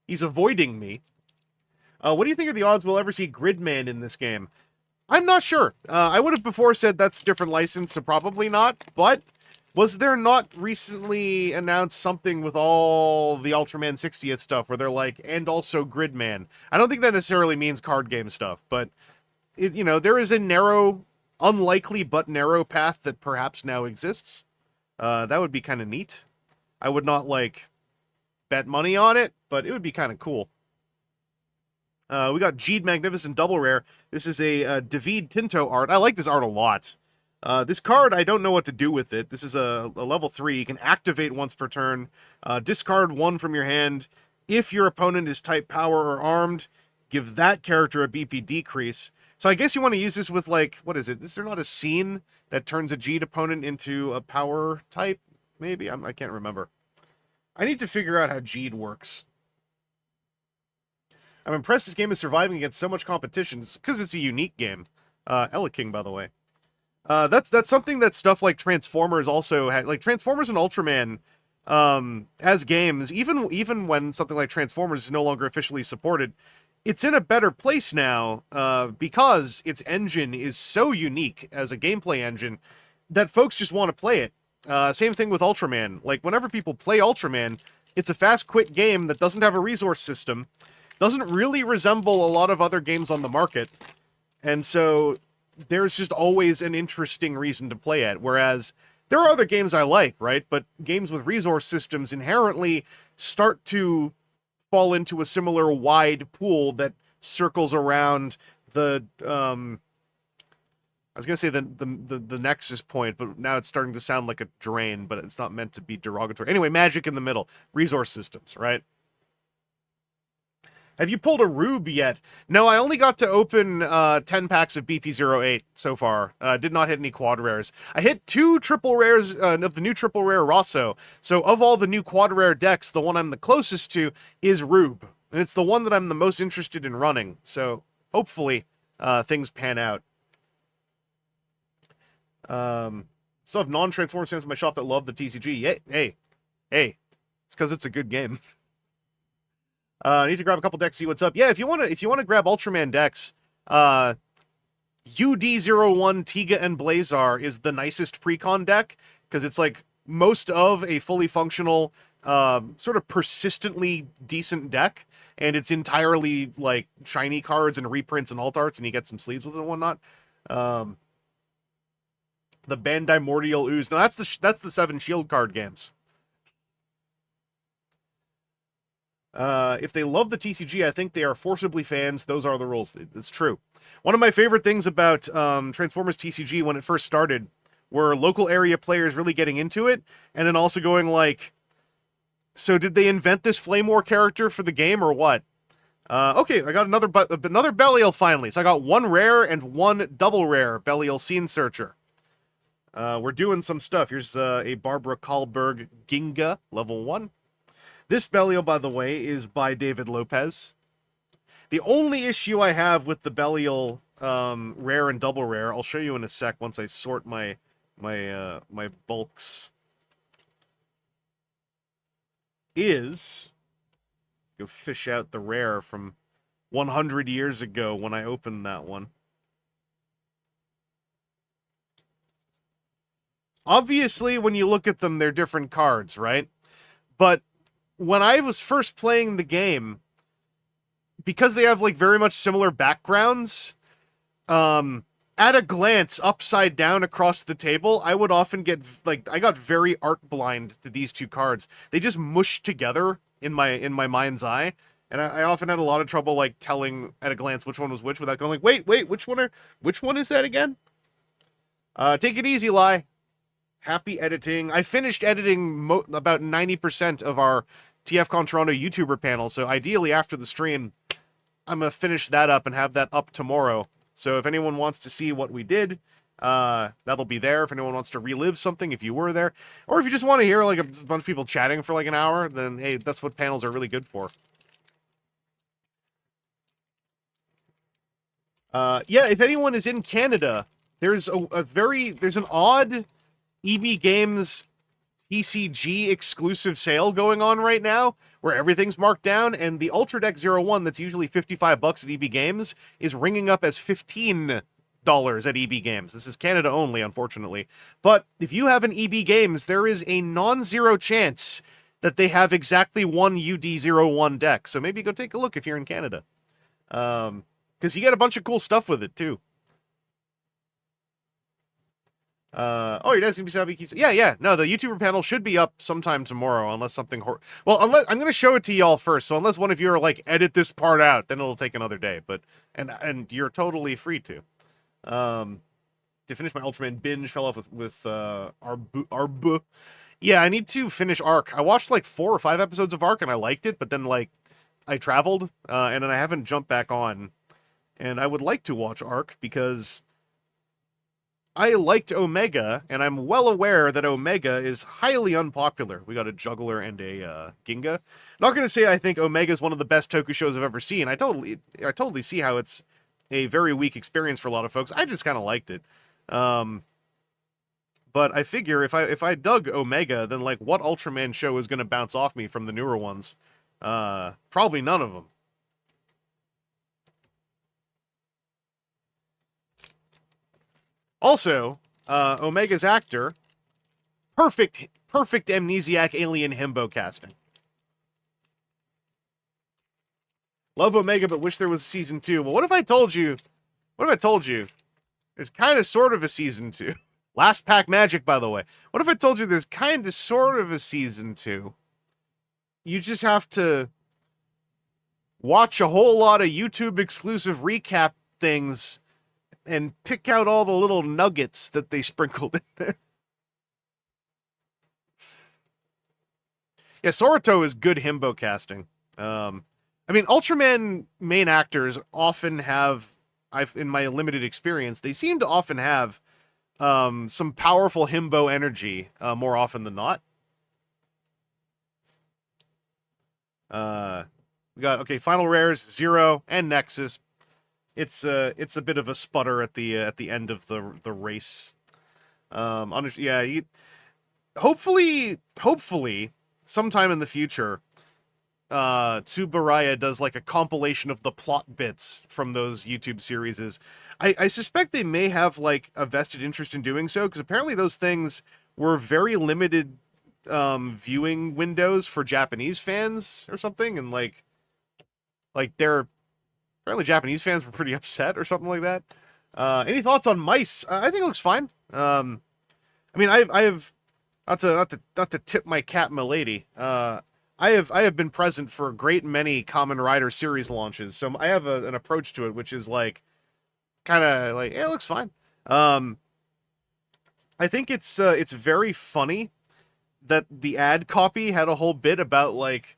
He's avoiding me. What do you think are the odds we'll ever see Gridman in this game? I'm not sure. I would have before said that's a different license, so probably not. But was there not recently announced something with all the Ultraman 60th stuff where they're like, and also Gridman? I don't think that necessarily means card game stuff, but there is a narrow, unlikely but narrow path that perhaps now exists. That would be kind of neat. I would not bet money on it, but it would be kind of cool. We got Jeed Magnificent Double Rare. This is a David Tinto art. I like this art a lot. This card, I don't know what to do with it. This is a level 3. You can activate once per turn. Discard 1 from your hand. If your opponent is type power or armed, give that character a BP decrease. So I guess you want to use this with, what is it? Is there not a scene that turns a G'd opponent into a power type, maybe? I can't remember. I need to figure out how G'd works. I'm impressed this game is surviving against so much competition, because it's a unique game. Ella King, by the way. That's something that stuff like Transformers also had. Like, Transformers and Ultraman, as games, even when something like Transformers is no longer officially supported, it's in a better place now, because its engine is so unique as a gameplay engine that folks just want to play it. Same thing with Ultraman. Like, whenever people play Ultraman, it's a fast, quick game that doesn't have a resource system, doesn't really resemble a lot of other games on the market, and so there's just always an interesting reason to play it, whereas there are other games I like, right? But games with resource systems inherently start to fall into a similar wide pool that circles around the, I was gonna say the nexus point, but now it's starting to sound like a drain, but it's not meant to be derogatory. Anyway, magic in the middle. Resource systems, right? Have you pulled a Rube yet? No, I only got to open 10 packs of BP08 so far. Did not hit any quad rares. I hit 2 triple rares of the new triple rare Rosso. So of all the new quad rare decks, the one I'm the closest to is Rube. And it's the one that I'm the most interested in running. So hopefully things pan out. Still have non-Transformers fans in my shop that love the TCG. Hey. It's because it's a good game. I need to grab a couple decks, see what's up. Yeah, if you want to grab Ultraman decks, UD01 Tiga and Blazar is the nicest precon deck, because it's like most of a fully functional, sort of persistently decent deck, and it's entirely like shiny cards and reprints and alt arts, and you get some sleeves with it and whatnot. The Bandimordial Ooze. No, that's the 7 shield card games. If they love the TCG, I think they are forcibly fans. Those are the rules. It's true. One of my favorite things about Transformers TCG when it first started were local area players really getting into it, and then also going like, so did they invent this Flame War character for the game or what? Okay, I got another Belial finally. So I got 1 rare and 1 double rare Belial Scene Searcher. We're doing some stuff. Here's a Barbara Kahlberg Ginga, level 1. This Belial, by the way, is by David Lopez. The only issue I have with the Belial rare and double rare, I'll show you in a sec once I sort my bulks, is go fish out the rare from 100 years ago when I opened that one. Obviously, when you look at them, they're different cards, right? But when I was first playing the game, because they have like very much similar backgrounds, at a glance, upside down across the table, I would often get like, I got very art blind to these 2 cards. They just mushed together in my mind's eye, and I often had a lot of trouble like telling at a glance which one was which without going like, wait, which one is that again? Take it easy, Lai. Happy editing. I finished editing about 90% of our TFCon Toronto YouTuber panel, so ideally after the stream, I'm going to finish that up and have that up tomorrow. So if anyone wants to see what we did, that'll be there. If anyone wants to relive something, if you were there, or if you just want to hear like a bunch of people chatting for like an hour, then hey, that's what panels are really good for. Yeah, if anyone is in Canada, there's there's an odd EB Games TCG exclusive sale going on right now where everything's marked down, and the Ultra Deck 01 that's usually $55 at EB Games is ringing up as $15 at EB Games. This is Canada only, unfortunately. But if you have an EB Games, there is a non-zero chance that they have exactly one UD01 deck. So maybe go take a look if you're in Canada. Because you get a bunch of cool stuff with it, too. Oh, your dad's gonna be so happy. Yeah. No, the YouTuber panel should be up sometime tomorrow, unless something unless I'm gonna show it to y'all first. So unless one of you are like, edit this part out, then it'll take another day. But and you're totally free to. To finish my Ultraman binge, fell off with Arb. Yeah, I need to finish Arc. I watched like 4 or 5 episodes of Arc and I liked it, but then like I traveled, and then I haven't jumped back on. And I would like to watch Arc because I liked Omega, and I'm well aware that Omega is highly unpopular. We got a juggler and a Ginga. Not going to say I think Omega is one of the best Toku shows I've ever seen. I totally see how it's a very weak experience for a lot of folks. I just kind of liked it. But I figure if I dug Omega, then like what Ultraman show is going to bounce off me from the newer ones? Probably none of them. Also, Omega's actor, perfect amnesiac alien himbo casting. Love Omega, but wish there was a season 2. Well, what if I told you? What if I told you? There's kind of sort of a season 2. Last Pack Magic, by the way. What if I told you there's kind of sort of a season 2? You just have to watch a whole lot of YouTube exclusive recap things and pick out all the little nuggets that they sprinkled in there. Yeah, Soruto is good himbo casting. I mean, Ultraman main actors often have, in my limited experience, they seem to often have some powerful himbo energy more often than not. We got, okay, Final Rares, Zero, and Nexus. It's a bit of a sputter at the end of the race. Yeah, hopefully, sometime in the future, Tsuburaya does like a compilation of the plot bits from those YouTube series. I suspect they may have like a vested interest in doing so, because apparently those things were very limited viewing windows for Japanese fans or something, and like apparently Japanese fans were pretty upset or something like that. Any thoughts on Mice? I think it looks fine. I mean, I have not to tip my cap, milady. I have been present for a great many Kamen Rider series launches, so I have an approach to it which is like kind of like, yeah, it looks fine. I think it's very funny that the ad copy had a whole bit about like,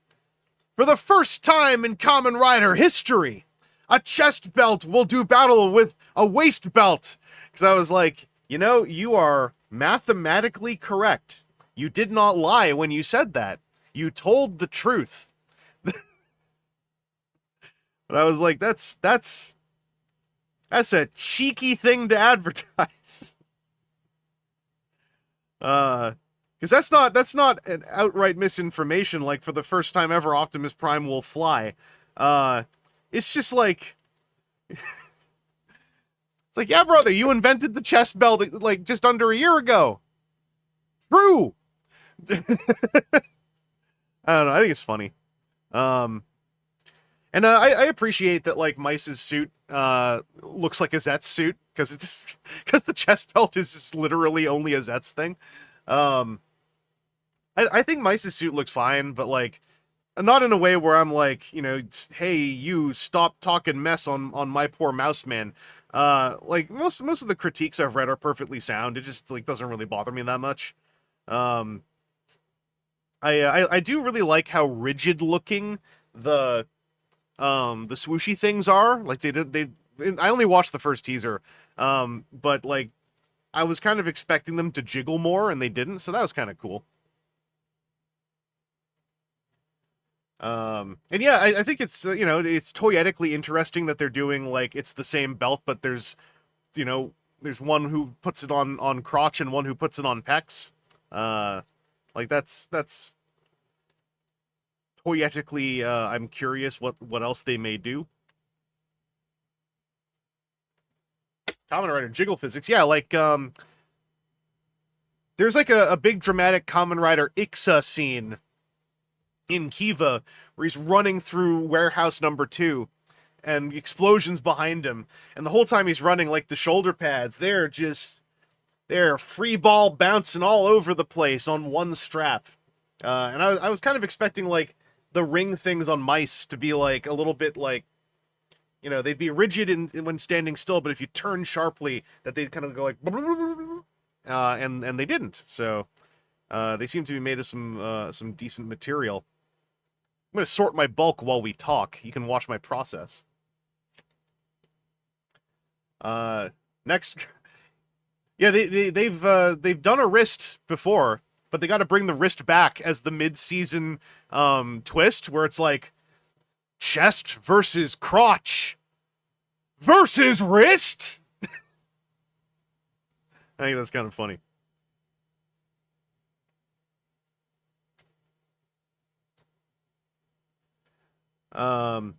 for the first time in Kamen Rider history, a chest belt will do battle with a waist belt. Because I was like, you know, you are mathematically correct. You did not lie when you said that. You told the truth. But I was like, that's a cheeky thing to advertise. Because that's not an outright misinformation. Like, for the first time ever, Optimus Prime will fly. It's just like, it's like, yeah, brother, you invented the chest belt like just under a year ago. True. I don't know. I think it's funny. And I appreciate that like Mice's suit looks like a Zet's suit, because the chest belt is just literally only a Zet's thing. I think Mice's suit looks fine, but like, not in a way where I'm like, you know, hey, you stop talking mess on my poor mouse man. Like most of the critiques I've read are perfectly sound. It just like doesn't really bother me that much. I do really like how rigid looking the swooshy things are. Like I only watched the first teaser, but like I was kind of expecting them to jiggle more, and they didn't, so that was kind of cool. And yeah, I think it's, you know, it's toyetically interesting that they're doing, like, it's the same belt, but there's, you know, there's one who puts it on crotch and one who puts it on pecs. Like, that's toyetically, I'm curious what else they may do. Kamen Rider jiggle physics. Yeah, like, there's like a big dramatic Kamen Rider Ixa scene in Kiva, where he's running through warehouse number 2, and explosions behind him, and the whole time he's running, like, the shoulder pads, they're free ball bouncing all over the place on one strap. And I was kind of expecting, like, the ring things on Mice to be, like, a little bit, like, you know, they'd be rigid when standing still, but if you turn sharply, that they'd kind of go like, and they didn't. So they seem to be made of some decent material. I'm going to sort my bulk while we talk. You can watch my process. Next Yeah, they've done a wrist before, but they got to bring the wrist back as the mid-season twist, where it's like chest versus crotch versus wrist. I think that's kind of funny. I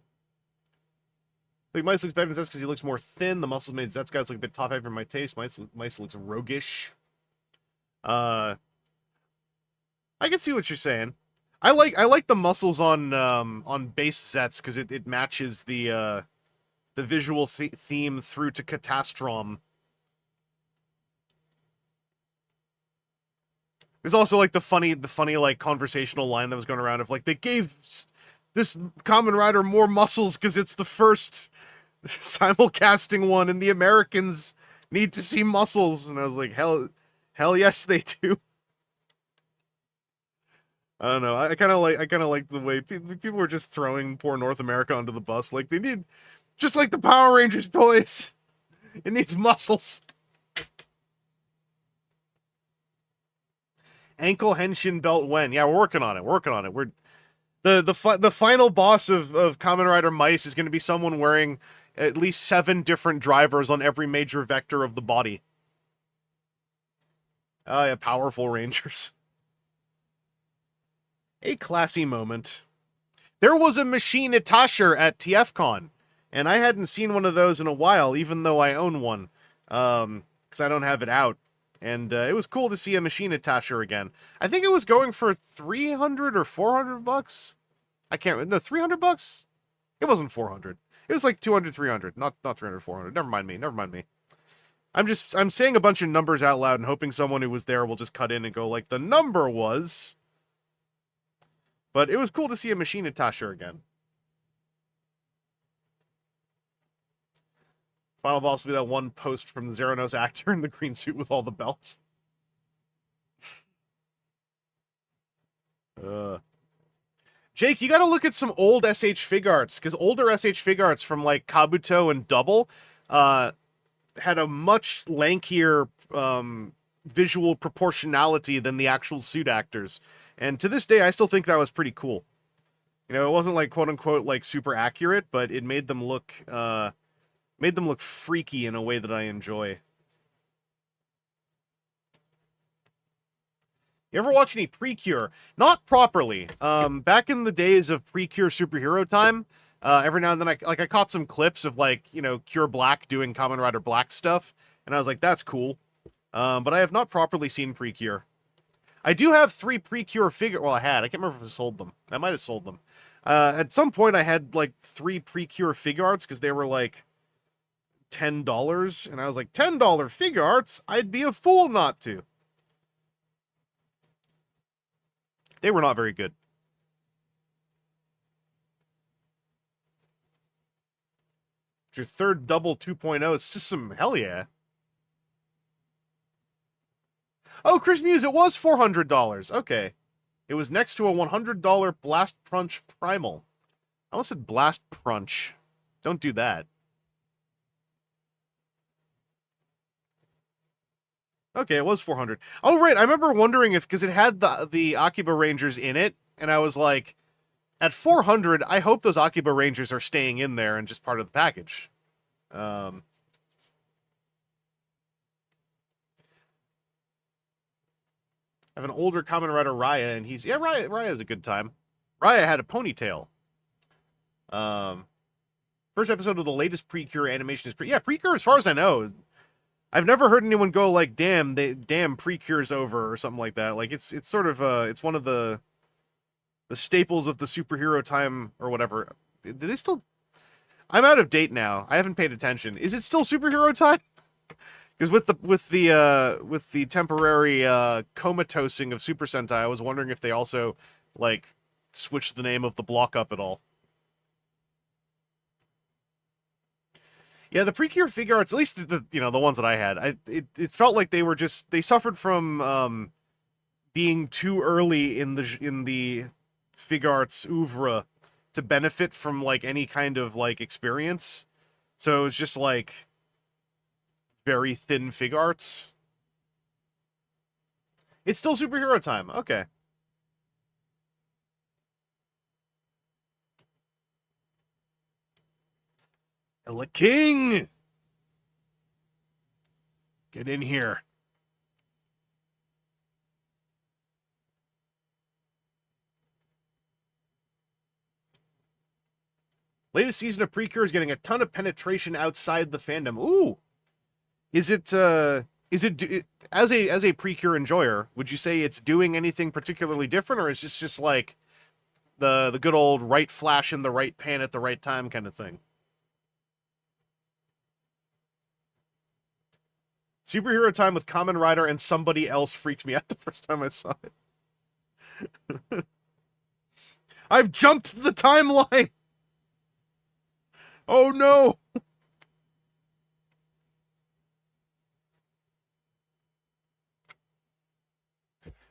think Mice looks better than Zetz because he looks more thin. The muscles made Zetz guys look a bit top heavy for my taste. Mice looks roguish. I can see what you're saying. I like the muscles on base Zetz because it matches the visual theme through to Catastrom. There's also like the funny like conversational line that was going around of like they gave this Kamen Rider more muscles because it's the first simulcasting one and the Americans need to see muscles. And I was like, hell yes they do. I don't know. I kind of like the way people were just throwing poor North America under the bus. Like they need, just like the Power Rangers toys, it needs muscles. Ankle henshin belt when? Yeah, we're working on it. We're the final boss of Kamen Rider Mice is going to be someone wearing at least 7 different drivers on every major vector of the body. Oh yeah, powerful Rangers. A classy moment. There was a machine attacher at TFCon, and I hadn't seen one of those in a while, even though I own one, because I don't have it out. And it was cool to see a machine attacher again. I think it was going for 300 or 400 bucks. I can't remember. No, 300 bucks? It wasn't 400. It was like 200, 300. Not 300, 400. Never mind me. I'm saying a bunch of numbers out loud and hoping someone who was there will just cut in and go like, the number was... But it was cool to see a machine attacher again. Final boss will be that one post from the Zeronos actor in the green suit with all the belts. Jake, you gotta look at some old SH Figuarts, because older SH Figuarts from like Kabuto and Double had a much lankier visual proportionality than the actual suit actors. And to this day, I still think that was pretty cool. You know, it wasn't like quote unquote like super accurate, but it made them look freaky in a way that I enjoy. You ever watch any Precure? Not properly. Back in the days of Precure superhero time, every now and then I caught some clips of like, you know, Cure Black doing Kamen Rider Black stuff, and I was like, that's cool. But I have not properly seen Precure. I do have 3 Precure figure. Well, I can't remember if I sold them. I might have sold them. At some point I had like 3 Precure Figuarts because they were like $10, and I was like, $10 Figuarts? I'd be a fool not to. They were not very good. It's your third double 2.0 system. Hell yeah. Oh, Chris Muse, it was $400. Okay. It was next to a $100 Blast Crunch Primal. I almost said Blast Crunch. Don't do that. Okay, it was 400. Oh, right. I remember wondering if, because it had the Akiba Rangers in it, and I was like, at 400, I hope those Akiba Rangers are staying in there and just part of the package. I have an older Kamen Rider Raya, and he's... Yeah, Raya's a good time. Raya had a ponytail. First episode of the latest Precure animation is... Yeah, Precure, as far as I know... I've never heard anyone go like, damn Precure's over, or something like that. Like, it's sort of, it's one of the staples of the superhero time, or whatever. Did they still... I'm out of date now. I haven't paid attention. Is it still superhero time? Because with the temporary comatosing of Super Sentai, I was wondering if they also like switched the name of the block up at all. Yeah, the Precure Figuarts, at least the ones that I had, it felt like they were just, they suffered from being too early in the Figuarts oeuvre to benefit from like any kind of like experience. So it was just like very thin Figuarts. It's still superhero time. Okay. Ella King! Get in here. Latest season of Precure is getting a ton of penetration outside the fandom. Ooh. Is it as a Precure enjoyer, would you say it's doing anything particularly different, or is this just like the good old right flash in the right pan at the right time kind of thing? Superhero time with Kamen Rider and somebody else freaked me out the first time I saw it. I've jumped the timeline! Oh no!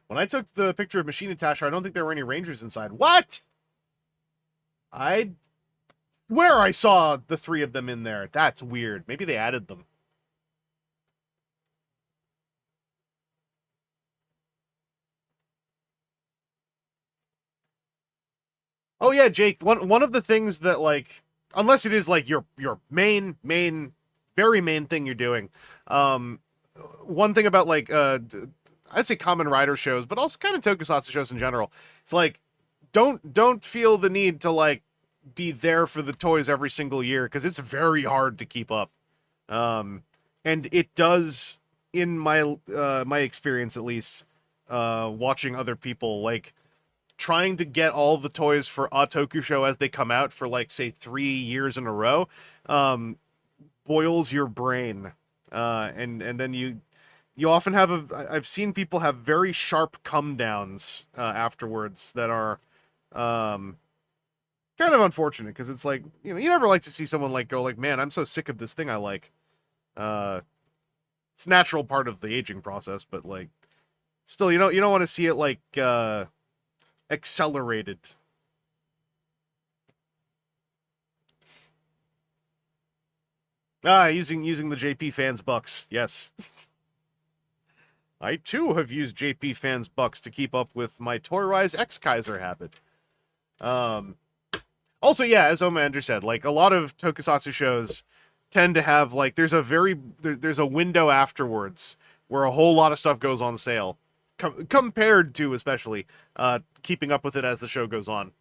When I took the picture of Machine Attacher, I don't think there were any Rangers inside. What? I swear I saw the 3 of them in there. That's weird. Maybe they added them. Oh yeah, Jake, one of the things that, like, unless it is like your main very main thing you're doing, one thing about like I'd say Kamen Rider shows, but also kind of tokusatsu shows in general, it's like don't feel the need to like be there for the toys every single year, because it's very hard to keep up. And it does, in my my experience at least, watching other people, like, trying to get all the toys for a Toku show as they come out for, like, say 3 years in a row, boils your brain. And then you often have I've seen people have very sharp come downs afterwards that are kind of unfortunate, because it's like, you know, you never like to see someone like go like, man, I'm so sick of this thing I like. It's a natural part of the aging process, but like, still, you don't want to see it like accelerated. Using the JP fans bucks. Yes. I too have used JP fans bucks to keep up with my Toy Rise X Kaiser habit. Also, yeah, as Omander said, like, a lot of tokusatsu shows tend to have, like, there's a window afterwards where a whole lot of stuff goes on sale, compared to, especially, keeping up with it as the show goes on.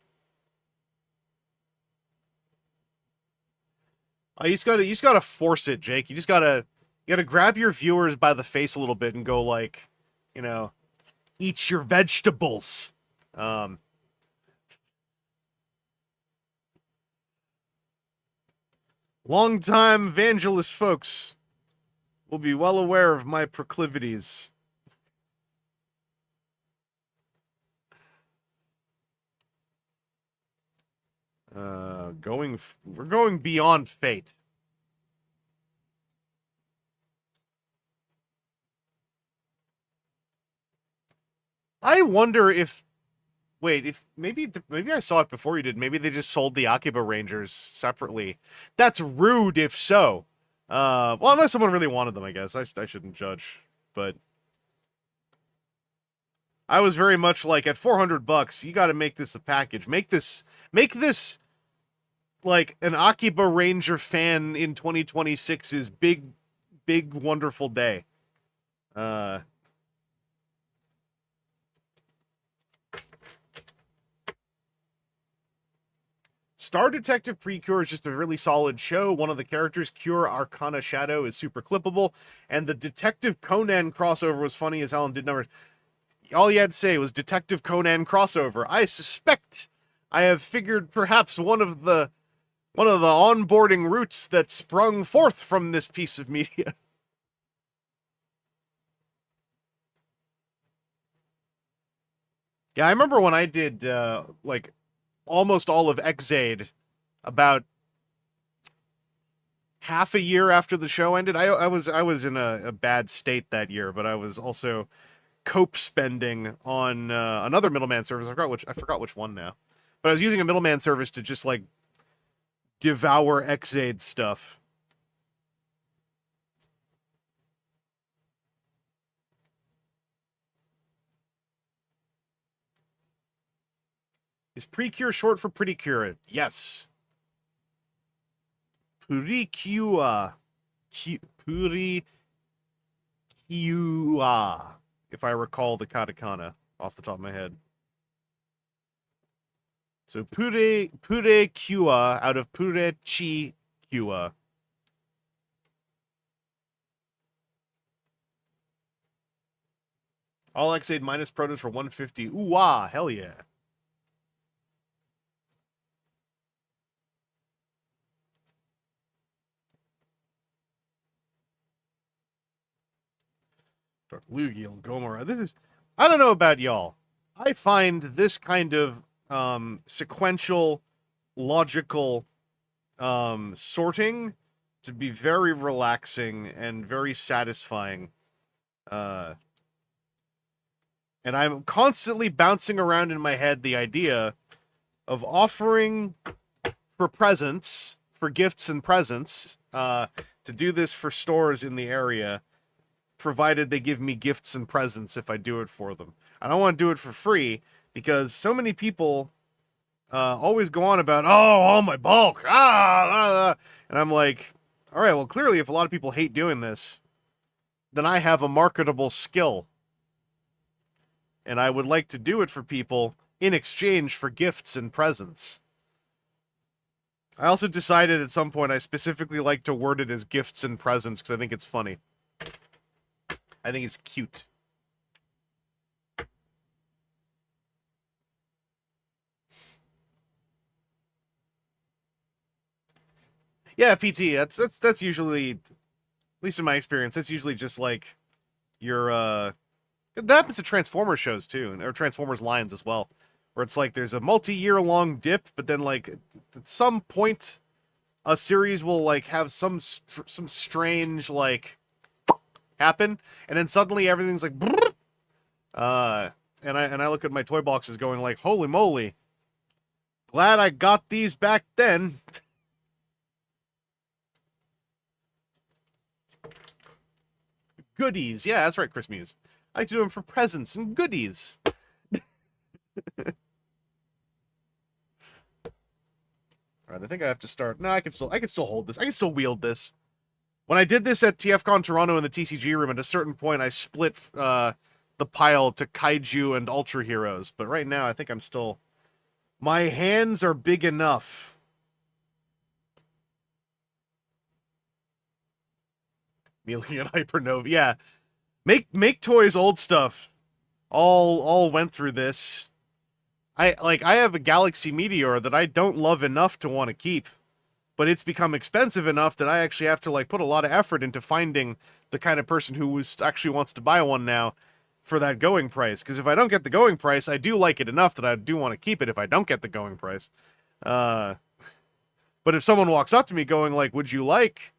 You just gotta force it, Jake. You gotta grab your viewers by the face a little bit and go like, you know, eat your vegetables. Long-time evangelist folks will be well aware of my proclivities. We're going beyond fate. I wonder if, wait, if maybe I saw it before you did. Maybe they just sold the Akiba Rangers separately. That's rude if so. Well, unless someone really wanted them, I guess. I shouldn't judge, but I was very much like, at $400, you got to make this a package. Make this like an Akiba Ranger fan in 2026's big wonderful day. Star Detective Precure is just a really solid show. One of the characters, Cure Arcana Shadow, is super clippable, and the Detective Conan crossover was funny as hell and did numbers. All you had to say was Detective Conan crossover. I suspect I have figured perhaps one of the onboarding routes that sprung forth from this piece of media. Yeah, I remember when I did like almost all of Xaid about half a year after the show ended. I was in a bad state that year, but I was also cope spending on another middleman service. I forgot which one now. But I was using a middleman service to just like devour Xaid stuff. Is Precure short for Pretty Cure? Yes. Puricua. Puricua. If I recall the katakana off the top of my head. So Pure out of Pure Chi Kua. All X8 minus produce for 150. Ooh, wah, hell yeah. Dark Lugiel, Gomorrah. This is, I don't know about y'all. I find this kind of sequential, logical sorting to be very relaxing and very satisfying. And I'm constantly bouncing around in my head the idea of offering for presents, for gifts and presents, to do this for stores in the area, provided they give me gifts and presents if I do it for them. I don't want to do it for free, because so many people always go on about, oh, all my bulk, and I'm like, all right, well, clearly if a lot of people hate doing this, then I have a marketable skill. And I would like to do it for people in exchange for gifts and presents. I also decided at some point I specifically like to word it as gifts and presents because I think it's funny. I think it's cute. Yeah, PT, that's usually, at least in my experience, that's usually just like your that happens to Transformers shows too, or Transformers lines as well, where it's like there's a multi-year long dip, but then like at some point, a series will like have some strange like happen, and then suddenly everything's like, and I look at my toy boxes going like, holy moly, glad I got these back then. Goodies, yeah, that's right, Chris Muse. I do them for presents and goodies. Alright, I think I have to start. No, I can still hold this. I can still wield this. When I did this at TFCon Toronto in the TCG room, at a certain point I split the pile to Kaiju and Ultra Heroes. But right now I think I'm still... My hands are big enough. Mealy and Hypernova. Yeah. Make toys old stuff. All went through this. I have a Galaxy Meteor that I don't love enough to want to keep, but it's become expensive enough that I actually have to like put a lot of effort into finding the kind of person who actually wants to buy one now for that going price. Because if I don't get the going price, I do like it enough that I do want to keep it if I don't get the going price. But if someone walks up to me going like, would you like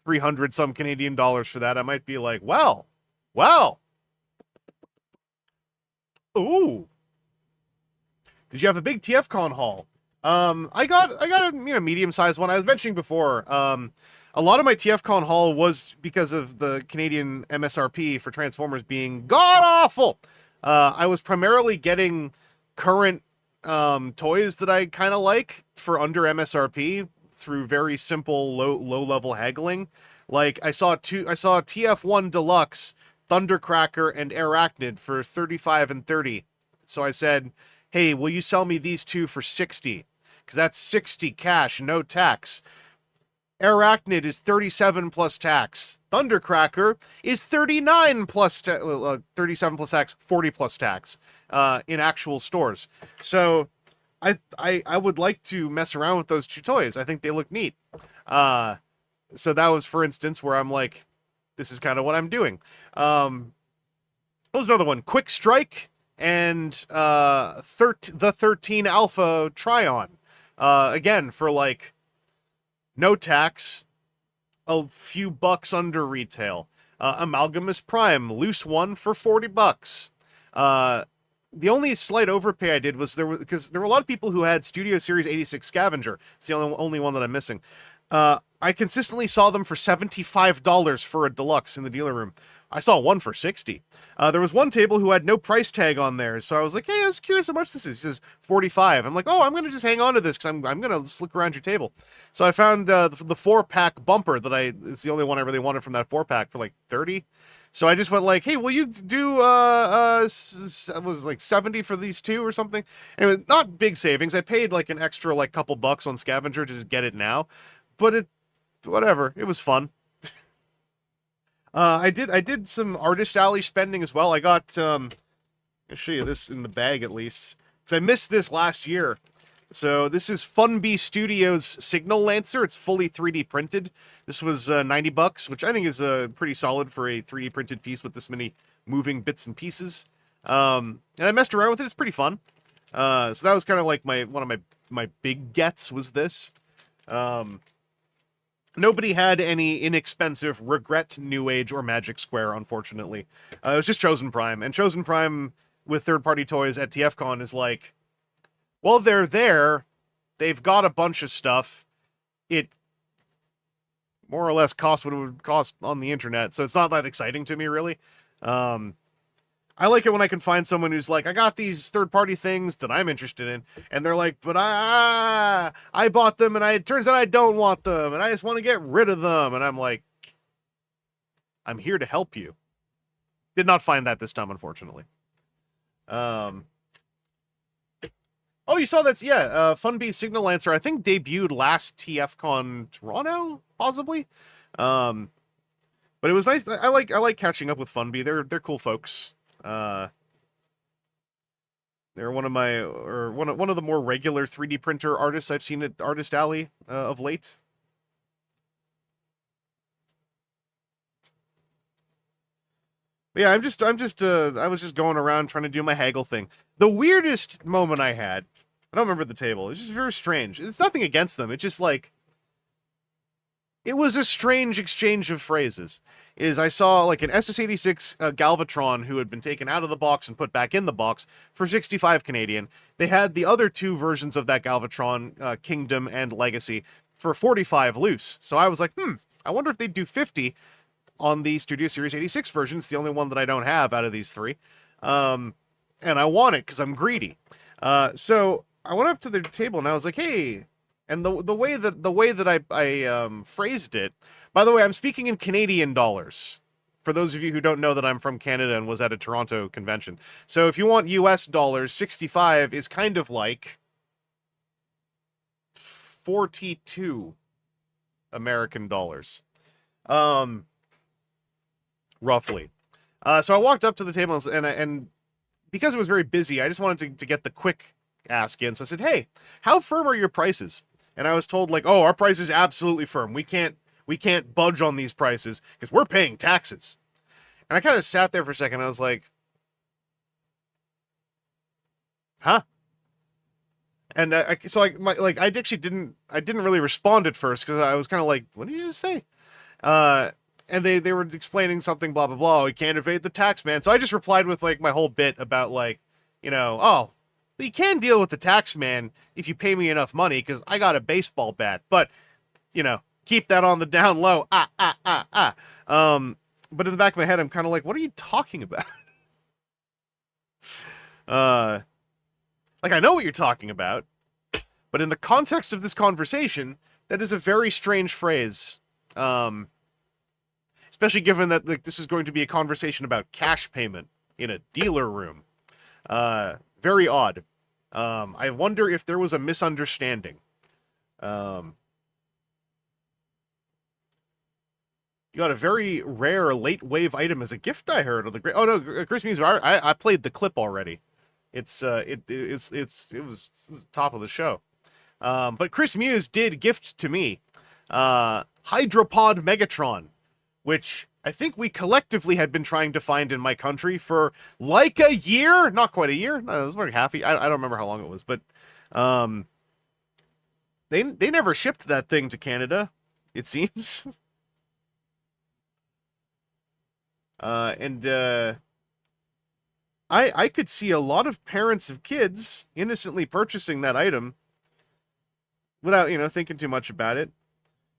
300 some Canadian dollars for that, I might be like, well, ooh. Did you have a big TFCon haul? I got a medium-sized one. I was mentioning before, a lot of my TFCon haul was because of the Canadian MSRP for Transformers being god-awful. I was primarily getting current toys that I kind of like for under MSRP through very simple low-level haggling. Like, I saw TF1 Deluxe, Thundercracker, and Arachnid for 35 and 30. So I said, hey, will you sell me these two for 60? Because that's 60 cash, no tax. Arachnid is 37 plus tax. Thundercracker is 39 plus 37 plus tax, 40 plus tax in actual stores. So I would like to mess around with those two toys. I think they look neat. So that was, for instance, where I'm like, this is kind of what I'm doing. What was another one? Quick Strike and the 13 Alpha Tryon. Again, for like no tax, a few bucks under retail. Amalgamus Prime, loose one for $40. The only slight overpay I did was because there were a lot of people who had Studio Series 86 Scavenger. It's the only one that I'm missing. I consistently saw them for $75 for a deluxe in the dealer room. I saw one for 60. There was one table who had no price tag on there, so I was like, hey, I was curious how much this is. It says 45. I'm like, oh, I'm going to just hang on to this because I'm going to just look around your table. So I found the 4-pack bumper it's the only one I really wanted from that 4-pack for like 30. So I just went like, hey, will you do, it was like 70 for these two or something? Anyway, not big savings. I paid like an extra like couple bucks on Scavenger to just get it now. But whatever. It was fun. I did some Artist Alley spending as well. I got, I'll show you this in the bag at least. Because I missed this last year. So this is Funbee Studios Signal Lancer. It's fully 3D printed. This was 90 bucks, which I think is pretty solid for a 3D printed piece with this many moving bits and pieces. And I messed around with it. It's pretty fun. So that was kind of like one of my big gets was this. Nobody had any inexpensive Regret, New Age, or Magic Square, unfortunately. It was just Chosen Prime. And Chosen Prime with third-party toys at TFCon is like, well, they're there. They've got a bunch of stuff. It more or less costs what it would cost on the internet, so it's not that exciting to me, really. I like it when I can find someone who's like, I got these third-party things that I'm interested in, and they're like, but I bought them, and it turns out I don't want them, and I just want to get rid of them, and I'm like, I'm here to help you. Did not find that this time, unfortunately. Oh, you saw that? Yeah, Funbee Signal Lancer, I think debuted last TFCon Toronto, possibly. But it was nice. I like catching up with Funbee. They're cool folks. They're one of the more regular 3D printer artists I've seen at Artist Alley of late. But yeah, I was just going around trying to do my haggle thing. The weirdest moment I had, I don't remember the table. It's just very strange. It's nothing against them. It's just like, it was a strange exchange of phrases. I saw like an SS86 Galvatron who had been taken out of the box and put back in the box for 65 Canadian. They had the other two versions of that Galvatron, Kingdom and Legacy, for 45 loose. So I was like, I wonder if they'd do 50 on the Studio Series 86 version. It's the only one that I don't have out of these three. And I want it because I'm greedy. So I went up to the table and I was like, hey. And the way that I phrased it, by the way, I'm speaking in Canadian dollars. For those of you who don't know that I'm from Canada and was at a Toronto convention. So if you want US dollars, 65 is kind of like 42 American dollars. Roughly. So I walked up to the table and because it was very busy, I just wanted to get the quick ask in. So I said, hey, how firm are your prices? And I was told, like, oh, our price is absolutely firm. We can't budge on these prices because we're paying taxes. And I kind of sat there for a second. I was like, huh? And I actually didn't really respond at first because I was kind of like, what did you just say? And they were explaining something, blah, blah, blah. We can't evade the tax man. So I just replied with like my whole bit about like, oh, you can deal with the tax man if you pay me enough money because I got a baseball bat. But, keep that on the down low. But in the back of my head, I'm kind of like, what are you talking about? Like, I know what you're talking about. But in the context of this conversation, that is a very strange phrase. Especially given that like this is going to be a conversation about cash payment in a dealer room. Very odd. I wonder if there was a misunderstanding. You got a very rare late wave item as a gift, I heard. Oh no, Chris Muse, I played the clip already. It was top of the show. But Chris Muse did gift to me Hydropod Megatron, which I think we collectively had been trying to find in my country for like a year. Not quite a year. No, it was like half a year. I don't remember how long it was, but they never shipped that thing to Canada, it seems. I could see a lot of parents of kids innocently purchasing that item without, thinking too much about it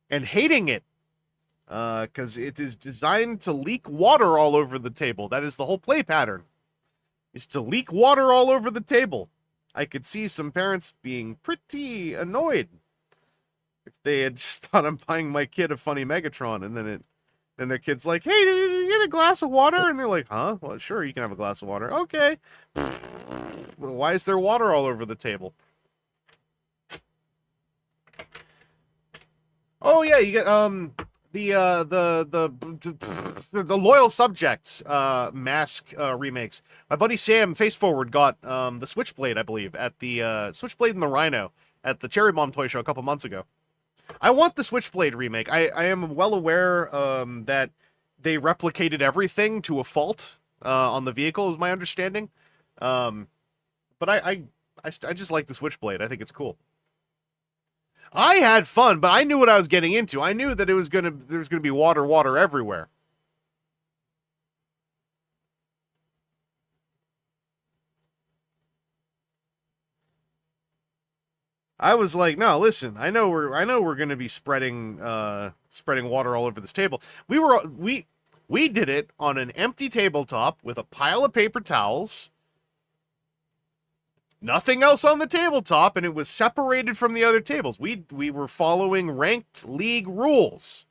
and hating it because it is designed to leak water all over the table. That is the whole play pattern, is to leak water all over the table. I could see some parents being pretty annoyed if they had just thought I'm buying my kid a funny Megatron, and then their kid's like, "Hey, did you get a glass of water?" And they're like, "Huh? Well, sure, you can have a glass of water." Okay. Well, why is there water all over the table? Oh yeah, you get the Loyal Subjects mask remakes. My buddy Sam Face Forward got the Switchblade, I believe, at the Switchblade and the Rhino at the Cherry Bomb toy show a couple months ago. I want the Switchblade remake. I am well aware that they replicated everything to a fault on the vehicle, is my understanding. But I just like the Switchblade. I think it's cool. I had fun, but I knew what I was getting into. I knew that there was gonna be water everywhere. I was like, no, listen, I know we're gonna be spreading water all over this table. We did it on an empty tabletop with a pile of paper towels. Nothing else on the tabletop, and it was separated from the other tables. We were following ranked league rules.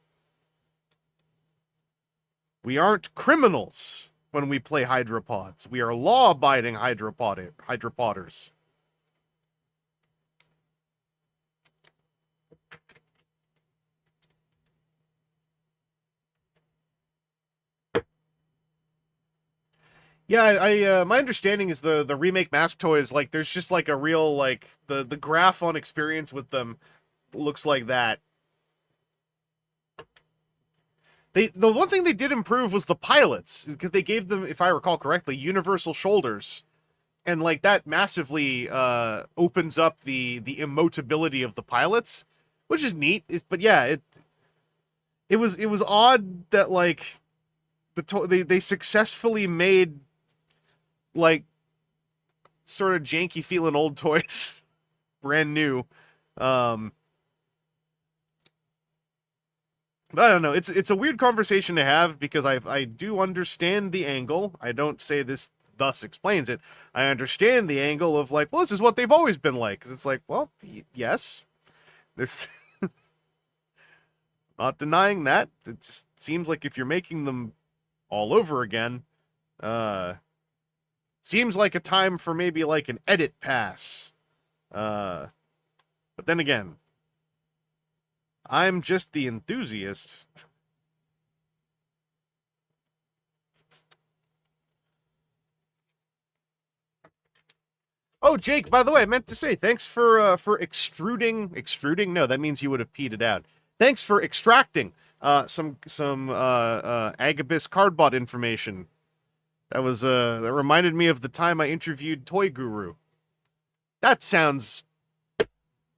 We aren't criminals when we play hydropods. We are law-abiding hydropodders. Yeah, I my understanding is the remake mask toys, like, there's just like a real, like, the graph on experience with them looks like that. The one thing they did improve was the pilots, because they gave them, if I recall correctly, universal shoulders, and like that massively opens up the emotability of the pilots, which is neat. But yeah, it was odd that, like, they successfully made, like, sort of janky feeling old toys brand new. I don't know. It's a weird conversation to have, because I do understand the angle. I don't say this thus explains it. I understand the angle of, like, well, this is what they've always been like. Because it's like, well, yes. This not denying that. It just seems like if you're making them all over again, seems like a time for maybe like an edit pass. But then again, I'm just the enthusiast. Oh, Jake, by the way, I meant to say thanks for extruding. No, that means you would have peed it out. Thanks for extracting some Agabus cardbot information. That reminded me of the time I interviewed Toy Guru. That sounds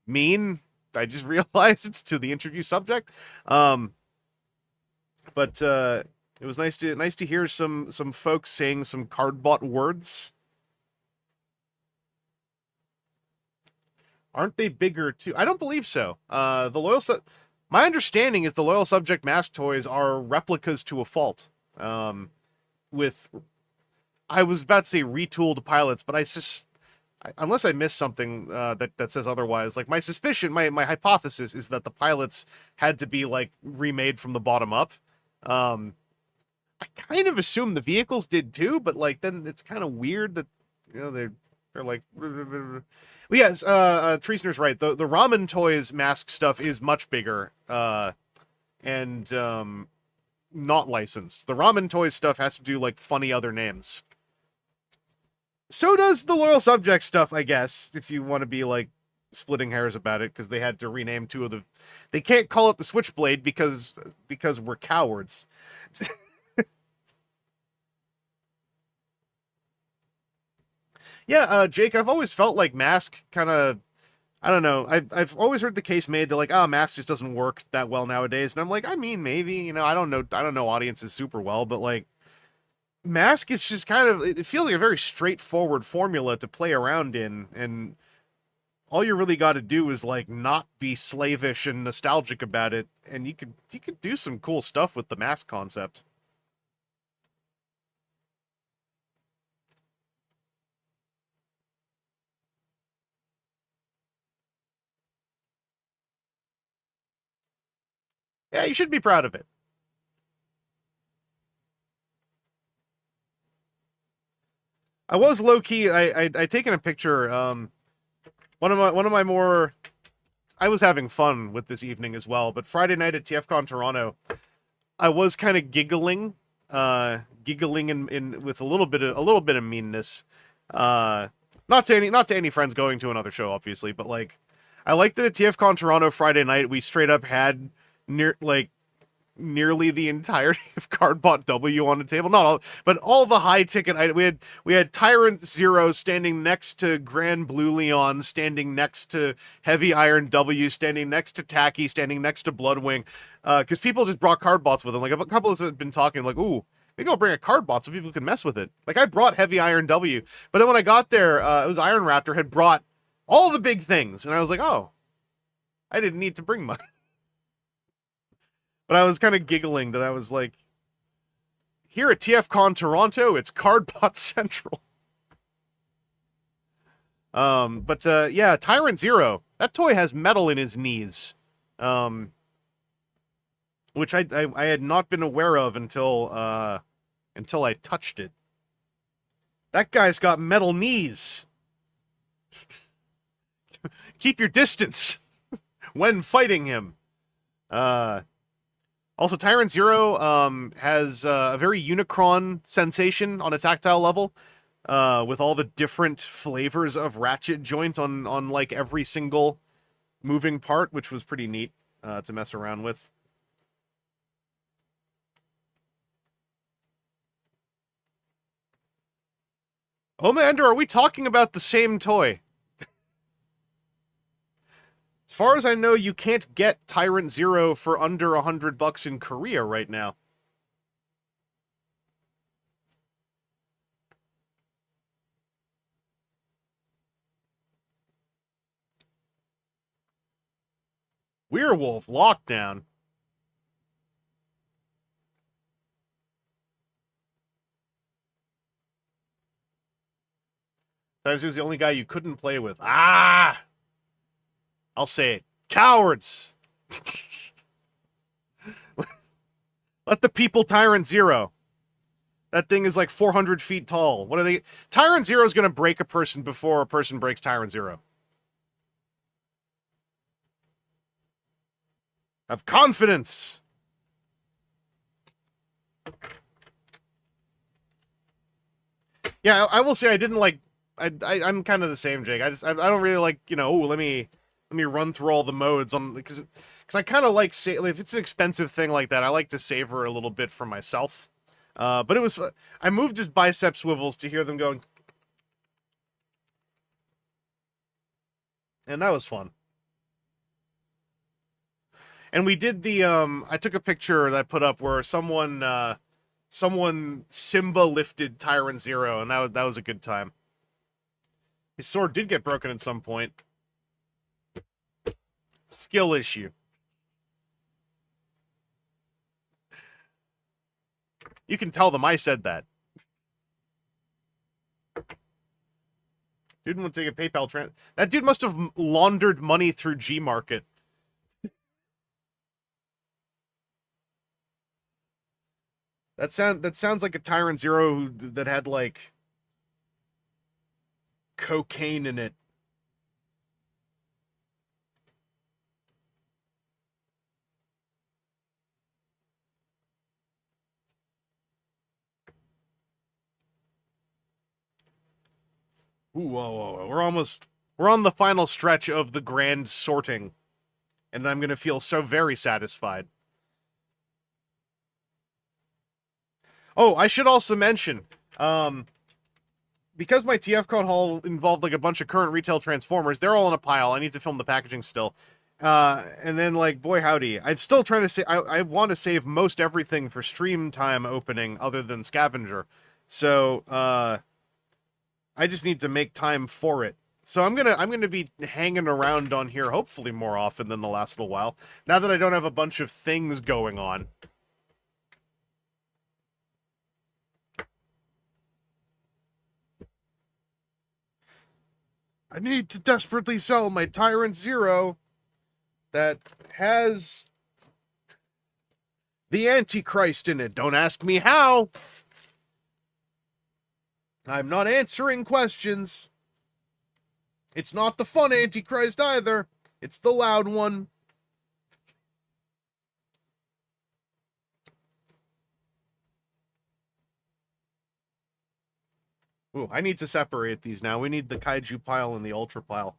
mean. I just realized it's to the interview subject. But it was nice to hear some folks saying some cardbot words. Aren't they bigger too? I don't believe so. My understanding is the Loyal Subject mask toys are replicas to a fault. With, I was about to say retooled pilots, but unless I missed something that says otherwise, like, my suspicion, my hypothesis is that the pilots had to be, like, remade from the bottom up. I kind of assume the vehicles did too, but, like, then it's kind of weird that, you know, they're like. Well, yes, Treasner's right. The ramen toys mask stuff is much bigger, and not licensed. The ramen toys stuff has to do, like, funny other names. So does the Loyal Subject stuff, I guess, if you want to be, like, splitting hairs about it, because they had to rename two of the. They can't call it the Switchblade because we're cowards. Yeah, Jake, I've always felt like Mask kind of, I don't know. I've always heard the case made that, like, Mask just doesn't work that well nowadays, and I'm like, I mean, maybe, you know, I don't know audiences super well, but, like, Mask is just kind of, it feels like a very straightforward formula to play around in, and all you really got to do is like not be slavish and nostalgic about it, and you could do some cool stuff with the mask concept. Yeah, you should be proud of it. I was low key. I taken a picture. One of my more. I was having fun with this evening as well, but Friday night at TFCon Toronto, I was kind of giggling in with a little bit of meanness. Not to any friends going to another show, obviously, but like, I like that at TFCon Toronto Friday night we straight up had nearly the entirety of Cardbot W on the table. Not all, but all the high ticket items. We had Tyrant Zero standing next to Grand Blue Leon, standing next to Heavy Iron W, standing next to Tacky, standing next to Bloodwing, because people just brought Cardbots with them. Like a couple of us have been talking, like, ooh, maybe I'll bring a Cardbot so people can mess with it. Like I brought Heavy Iron W, but then when I got there, it was Iron Raptor had brought all the big things, and I was like, oh, I didn't need to bring much. But I was kind of giggling that I was like, here at TFCon Toronto, it's Cardbot Central. Yeah, Tyrant Zero. That toy has metal in his knees. Which I had not been aware of until I touched it. That guy's got metal knees. Keep your distance when fighting him. Also, Tyrant Zero has a very Unicron sensation on a tactile level, with all the different flavors of ratchet joint on like every single moving part, which was pretty neat to mess around with. Oh, Mander, are we talking about the same toy? As far as I know, you can't get Tyrant Zero for under $100 in Korea right now. Werewolf Lockdown. That was the only guy you couldn't play with. Ah! I'll say it. Cowards! Let the people Tyrant Zero. That thing is like 400 feet tall. What are they? Tyrant Zero is going to break a person before a person breaks Tyrant Zero. Have confidence! Yeah, I will say I didn't like... I'm kind of the same, Jake. I don't really like, you know, let me run through all the modes on, because I kind of like, if it's an expensive thing like that, I like to savor a little bit for myself. But it was, I moved his bicep swivels to hear them going, and that was fun. And we did the, I took a picture that I put up where someone Simba lifted Tyrant Zero, and that was a good time. His sword did get broken at some point. Skill issue. You can tell them I said that. Dude won't take a PayPal That dude must have laundered money through Gmarket. That sounds like a Tyrant Zero that had like cocaine in it. Ooh, whoa. We're on the final stretch of the grand sorting. And I'm going to feel so very satisfied. Oh, I should also mention, because my TFCon haul involved like a bunch of current retail Transformers, they're all in a pile. I need to film the packaging still. And then, like, boy howdy, I'm still trying to say, I want to save most everything for stream time opening other than Scavenger. So, I just need to make time for it. So I'm gonna be hanging around on here hopefully more often than the last little while. Now that I don't have a bunch of things going on. I need to desperately sell my Tyrant Zero that has the Antichrist in it. Don't ask me how. I'm not answering questions. It's not the fun Antichrist either. It's the loud one. Ooh, I need to separate these now. We need the Kaiju pile and the Ultra pile.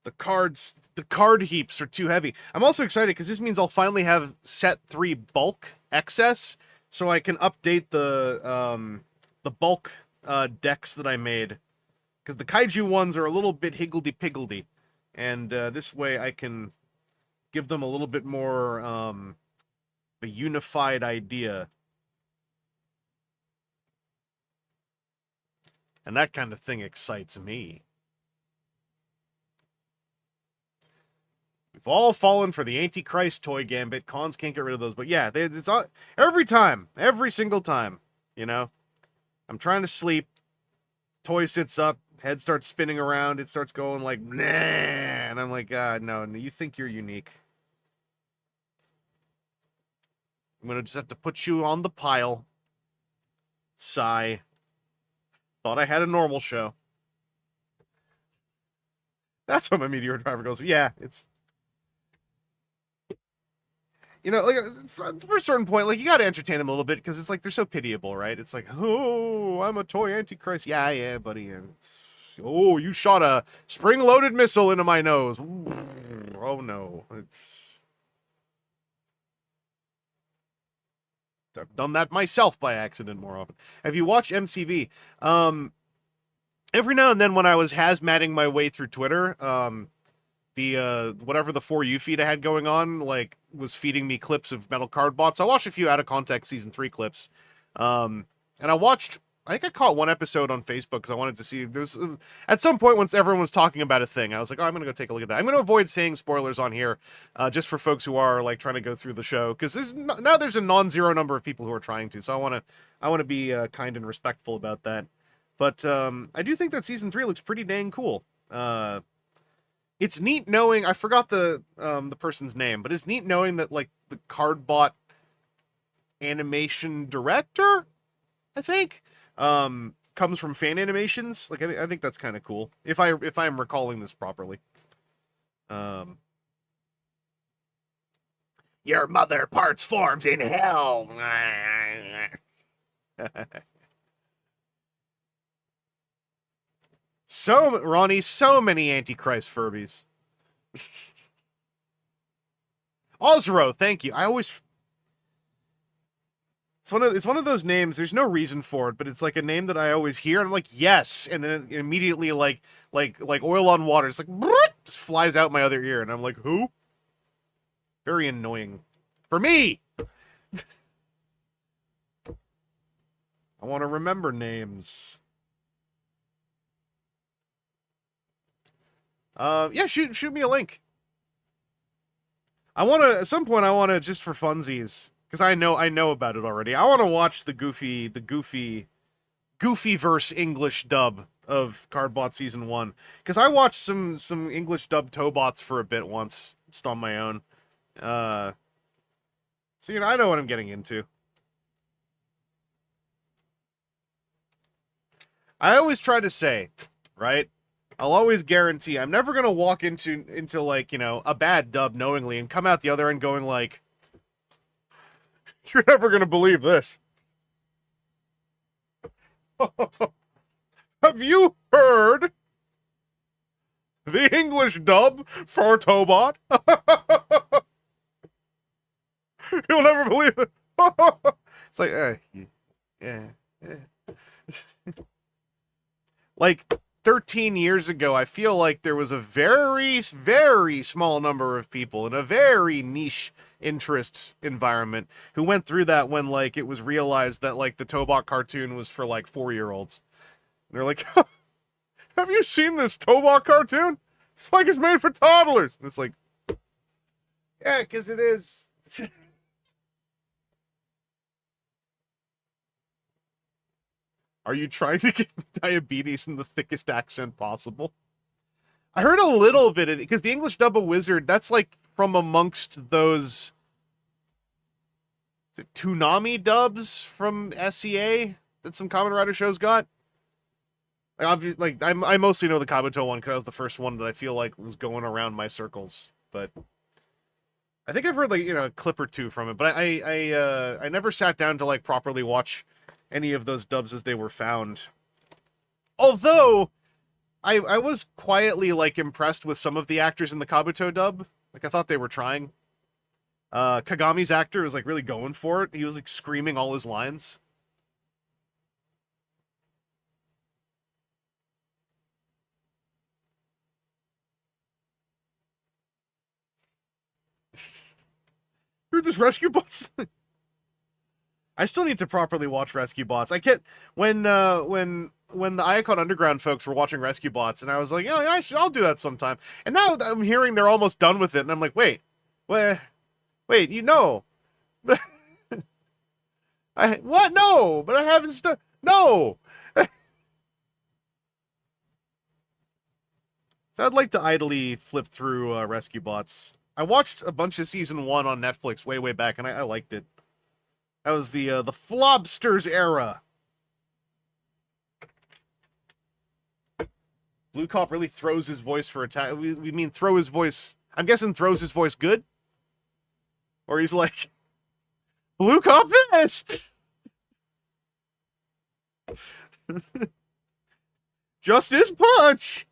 The card heaps are too heavy. I'm also excited because this means I'll finally have set 3 bulk excess, so I can update the bulk decks that I made. Because the Kaiju ones are a little bit higgledy-piggledy. And this way I can give them a little bit more a unified idea. And that kind of thing excites me. We've all fallen for the Antichrist toy gambit. Cons can't get rid of those. But yeah, it's all, every time. Every single time. You know? I'm trying to sleep. Toy sits up. Head starts spinning around. It starts going like, nah. And I'm like, no, you think you're unique. I'm going to just have to put you on the pile. Sigh. Thought I had a normal show. That's what my Meteor Driver goes. Yeah, it's... You know, like, for a certain point, like, you gotta entertain them a little bit, because it's like, they're so pitiable, right? It's like, oh, I'm a toy Antichrist. Yeah, buddy. Oh, you shot a spring-loaded missile into my nose. Oh, no. I've done that myself by accident more often. Have you watched MCV? Every now and then when I was hazmatting my way through Twitter, the whatever the For You feed I had going on, like, was feeding me clips of Metal Card Bots. I watched a few out of context season 3 clips. And I think I caught one episode on Facebook because I wanted to see if there's at some point once everyone was talking about a thing, I was like, oh, I'm gonna go take a look at that. I'm gonna avoid saying spoilers on here, just for folks who are like trying to go through the show, because now there's a non-zero number of people who are trying to, so I want to be kind and respectful about that. But I do think that season 3 looks pretty dang cool. It's neat knowing, I forgot the person's name, but it's neat knowing that like the Cardbot animation director, I think, comes from Fan Animations. Like, I think that's kind of cool. If I'm recalling this properly. Your mother parts forms in hell. So, Ronnie, so many Antichrist Furbies. Osro, thank you. It's one of those names, there's no reason for it, but it's like a name that I always hear, and I'm like, yes, and then immediately, like oil on water, it's like, just flies out my other ear, and I'm like, who? Very annoying. For me! I want to remember names. Yeah, shoot me a link. At some point, I want to, just for funsies, because I know about it already. I want to watch the Goofy-verse English dub of Cardbot Season 1. Because I watched some English dub Tobots for a bit once, just on my own. So, you know, I know what I'm getting into. I always try to say, right? I'll always guarantee I'm never gonna walk into like, you know, a bad dub knowingly and come out the other end going like, you're never gonna believe this. Have you heard the English dub for Tobot? You'll never believe it. It's like, yeah. Like 13 years ago, I feel like there was a very, very small number of people in a very niche interest environment who went through that when, like, it was realized that, like, the Tobot cartoon was for, like, 4-year-olds. They're like, have you seen this Tobot cartoon? It's like it's made for toddlers. And it's like, yeah, because it is. Are you trying to get diabetes in the thickest accent possible? I heard a little bit of it, because the English dub of Wizard, that's like from amongst those Toonami dubs from SEA that some Kamen Rider shows got. Like, obviously, like I mostly know the Kabuto one because that was the first one that I feel like was going around my circles. But I think I've heard like a clip or two from it. But I never sat down to like properly watch any of those dubs as they were found. Although I was quietly like impressed with some of the actors in the Kabuto dub. Like I thought they were trying. Kagami's actor was like really going for it. He was like screaming all his lines. You're this Rescue Bots. I still need to properly watch Rescue Bots. I can't when the Iacon Underground folks were watching Rescue Bots, and I was like, yeah, I'll do that sometime. And now I'm hearing they're almost done with it, and I'm like, wait, you know. What? No, but I haven't no. So I'd like to idly flip through Rescue Bots. I watched a bunch of season 1 on Netflix way back, and I liked it. That was the Flobsters era. Blue Cop really throws his voice for attack. We mean throw his voice. I'm guessing throws his voice good? Or he's like, Blue Cop fist! Just his punch!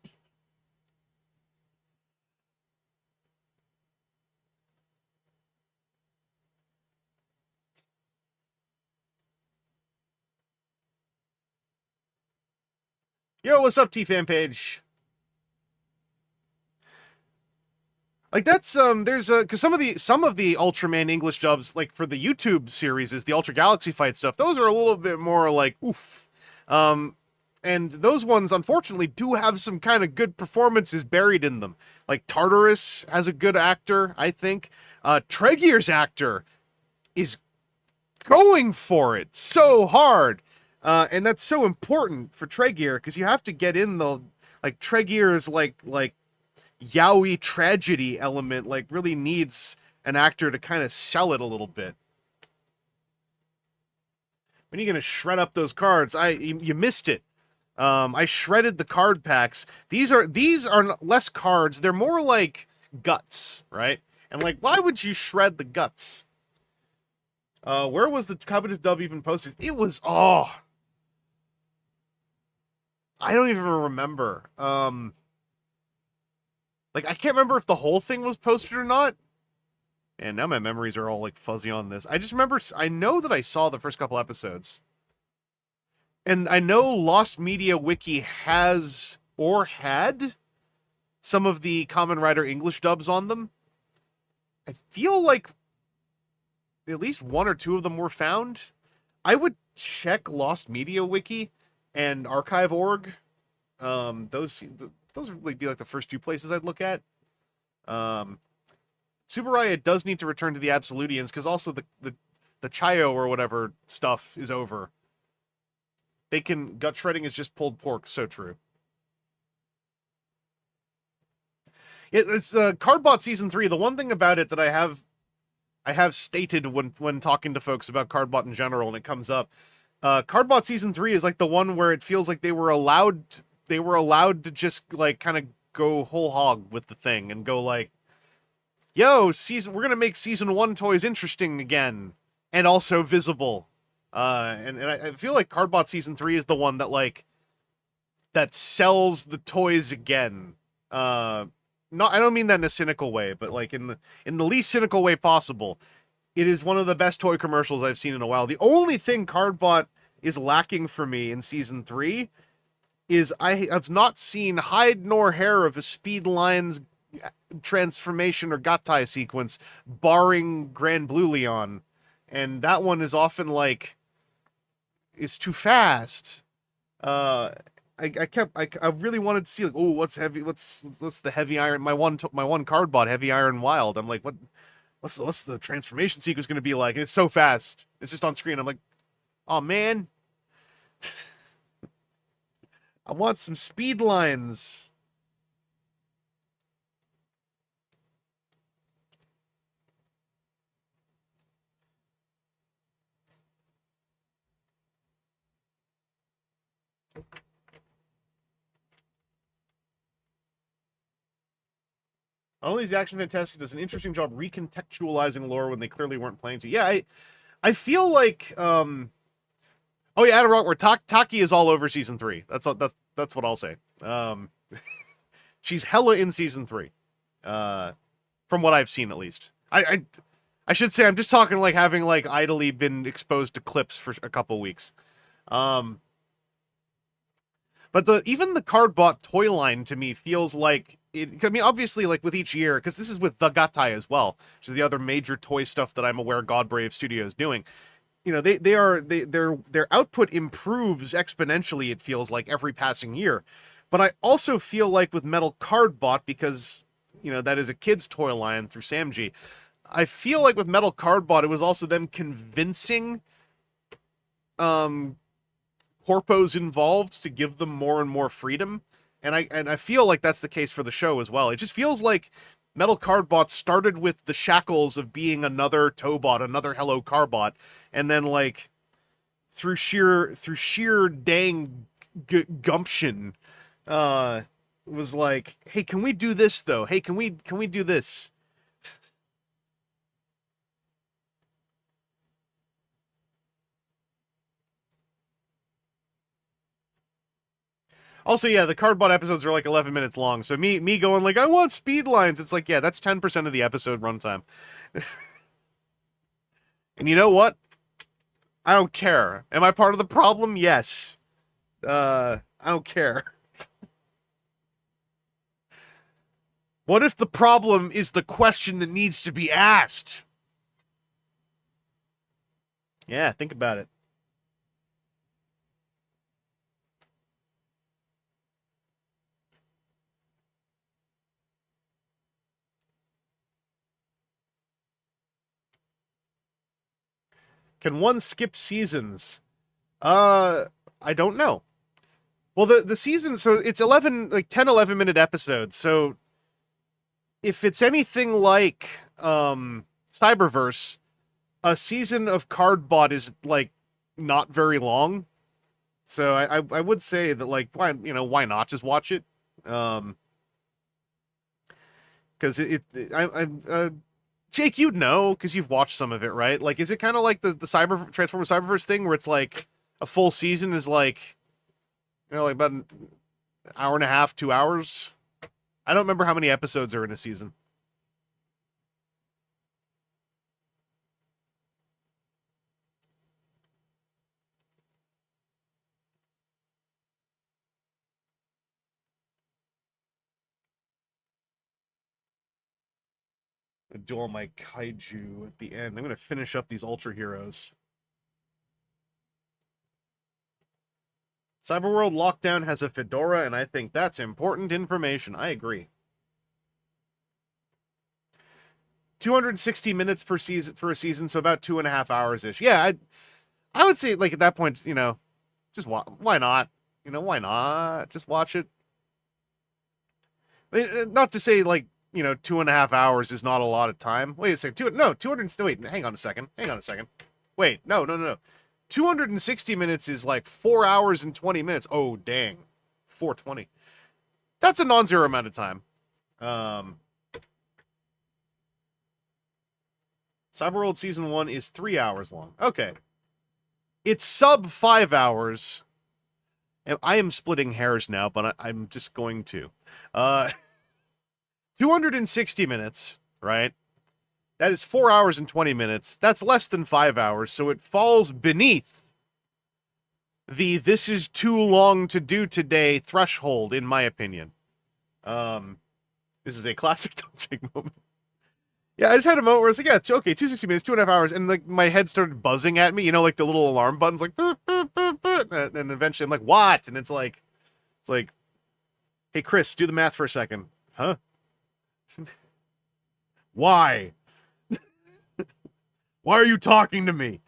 Yo, what's up, T-Fan page? Like that's there's because some of the Ultraman English dubs, like for the YouTube series, is the Ultra Galaxy fight stuff. Those are a little bit more like oof. And those ones unfortunately do have some kind of good performances buried in them. Like Tartarus has a good actor, I think. Tregier's actor is going for it so hard. And that's so important for Tregier because you have to get in the like Tregier's like yaoi tragedy element like really needs an actor to kind of sell it a little bit. When are you gonna shred up those cards? You missed it. I shredded the card packs. These are less cards. They're more like guts, right? And like, why would you shred the guts? Where was the Kabuto dub even posted? It was I don't even remember. Like, I can't remember if the whole thing was posted or not. And now my memories are all, like, fuzzy on this. I just remember, I know that I saw the first couple episodes. And I know Lost Media Wiki has, or had, some of the Kamen Rider English dubs on them. I feel like at least one or two of them were found. I would check Lost Media Wiki and Archive.org. Those would like, be like the first two places I'd look at. Tsuburaya does need to return to the Absolutians because also the Chayo or whatever stuff is over. Gut shredding is just pulled pork. So true. It's Cardbot Season 3. The one thing about it that I have stated when talking to folks about Cardbot in general, and it comes up, Cardbot Season 3 is like the one where it feels like they were allowed to just like kind of go whole hog with the thing and go like, yo, we're gonna make Season 1 toys interesting again and also visible. And I feel like Cardbot Season 3 is the one that sells the toys again. I don't mean that in a cynical way, but like in the least cynical way possible. It is one of the best toy commercials I've seen in a while. The only thing Cardbot is lacking for me in Season 3 is I have not seen hide nor hair of a Speed Lines transformation or Gattai sequence, barring Grand Blue Leon. And that one is often like, it's too fast. I really wanted to see like, oh, what's the heavy iron, my one card bot, heavy iron wild. I'm like, what's the transformation sequence going to be like? And it's so fast. It's just on screen. I'm like, oh man, I want some speed lines. Not only is the action fantastic, does an interesting job recontextualizing lore when they clearly weren't planning to. Yeah, I feel like oh yeah, Adam where Taki is all over season 3. That's what I'll say. She's hella in season 3. From what I've seen at least. I should say I'm just talking like having like idly been exposed to clips for a couple weeks. But even the cardbot toy line to me feels like it. I mean, obviously, like with each year, because this is with the Gatai as well, which is the other major toy stuff that I'm aware Godbrave Studio is doing. You know, their output improves exponentially. It feels like every passing year, but I also feel like with Metal Cardbot, because you know that is a kids toy line through Samji. I feel like with Metal Cardbot, it was also them convincing corpos involved to give them more and more freedom, and I feel like that's the case for the show as well. It just feels like Metal Cardbot started with the shackles of being another Tobot, another Hello Carbot, and then like through sheer dang gumption, was like, hey, can we do this though? Hey, can we do this? Also, yeah, the Cardbot episodes are like 11 minutes long, so me going like, I want speed lines, it's like, yeah, that's 10% of the episode runtime. And you know what? I don't care. Am I part of the problem? Yes. I don't care. What if the problem is the question that needs to be asked? Yeah, think about it. Can one skip seasons? I don't know. Well, the season, so it's 11 minute episodes. So if it's anything like Cyberverse, a season of Cardbot is like not very long. So I would say that like why not just watch it? Because Jake, you'd know because you've watched some of it, right? Like, is it kind of like the Transformers Cyberverse thing where it's like a full season is like, like about an hour and a half, 2 hours? I don't remember how many episodes are in a season. I do all my kaiju at the end. I'm going to finish up these Ultra Heroes. Cyberworld Lockdown has a fedora, and I think that's important information. I agree. 260 minutes per season for a season, so about 2.5 hours-ish. Yeah, I would say, like, at that point, just why not? Why not? Just watch it. Not to say, like, 2.5 hours is not a lot of time. Wait a second. 200. Wait, hang on a second. Wait, no. 260 minutes is like 4 hours and 20 minutes. Oh, dang. 420. That's a non-zero amount of time. Cyberworld Season 1 is 3 hours long. Okay. It's sub 5 hours. I am splitting hairs now, but I'm just going to. 260 minutes, right? That is 4 hours and 20 minutes. That's less than 5 hours, so it falls beneath the "this is too long to do today" threshold, in my opinion. This is a classic Dojang moment. Yeah, I just had a moment where it's like, yeah, okay, 260 minutes, 2.5 hours, and like my head started buzzing at me, like the little alarm buttons, like, boop, boop, boop, boop, and eventually I'm like, what? And it's like, It's like, hey, Chris, do the math for a second. Huh? Why? Why are you talking to me?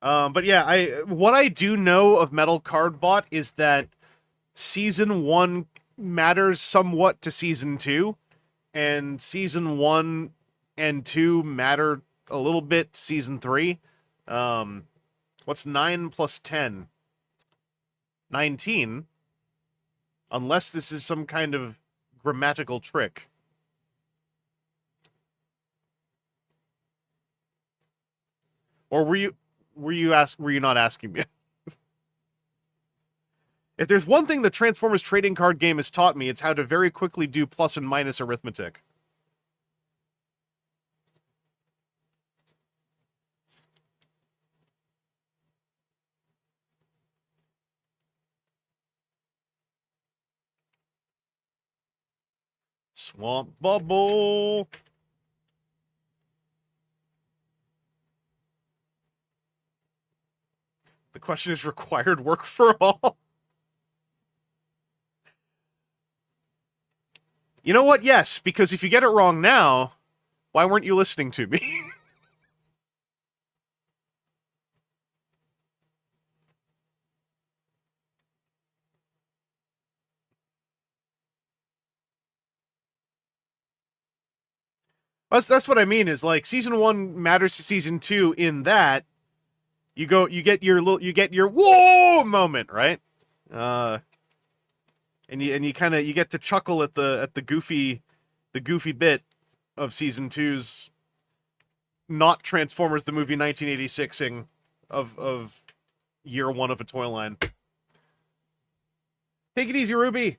But yeah, what I do know of Metal Card Bot is that season 1 matters somewhat to season 2, and season 1 and 2 matter a little bit to season 3. What's 9 plus 10? 19. Unless this is some kind of grammatical trick. Or were you not asking me? If there's one thing the Transformers trading card game has taught me, it's how to very quickly do plus and minus arithmetic. Swamp Bubble. The question is required work for all. You know what? Yes, because if you get it wrong now, why weren't you listening to me? That's what I mean, is like season 1 matters to season 2 in that you get your whoa moment, right? And you kind of get to chuckle at the goofy bit of season 2's not Transformers the movie 1986ing of year 1 of a toy line. Take it easy, Ruby.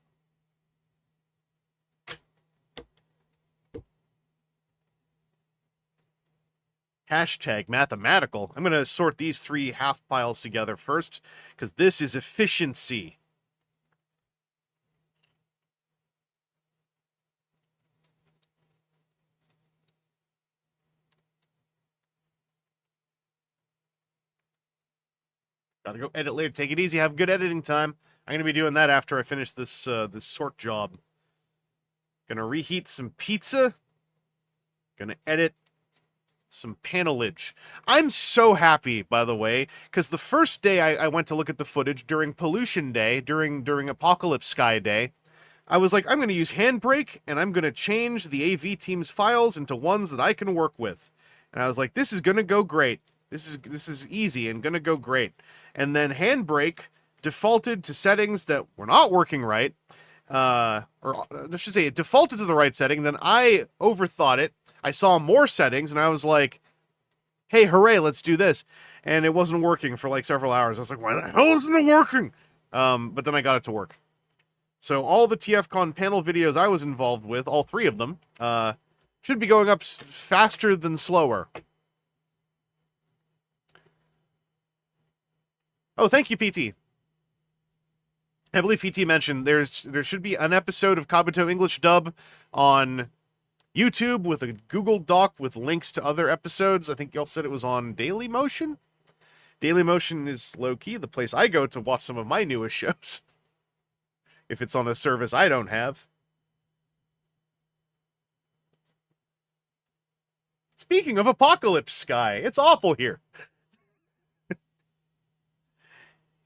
Hashtag mathematical. I'm going to sort these 3 half piles together first, because this is efficiency. Gotta go edit later. Take it easy. Have good editing time. I'm going to be doing that after I finish this this sort job. Gonna reheat some pizza. Gonna edit some panelage. I'm so happy, by the way, because the first day I went to look at the footage during Pollution Day, during Apocalypse Sky Day, I was like, I'm going to use Handbrake, and I'm going to change the AV team's files into ones that I can work with. And I was like, this is going to go great. This is easy and going to go great. And then Handbrake defaulted to settings that were not working right. Or I should say, it defaulted to the right setting. Then I overthought it. I saw more settings, and I was like, hey, hooray, let's do this. And it wasn't working for like several hours. I was like, why the hell isn't it working? But then I got it to work. So all the TFCon panel videos I was involved with, all 3 of them, should be going up faster than slower. Oh, thank you, PT. I believe PT mentioned there should be an episode of Kabuto English dub on YouTube with a Google Doc with links to other episodes. I think y'all said it was on Dailymotion. Dailymotion is low-key the place I go to watch some of my newest shows. If it's on a service I don't have. Speaking of Apocalypse Sky, it's awful here.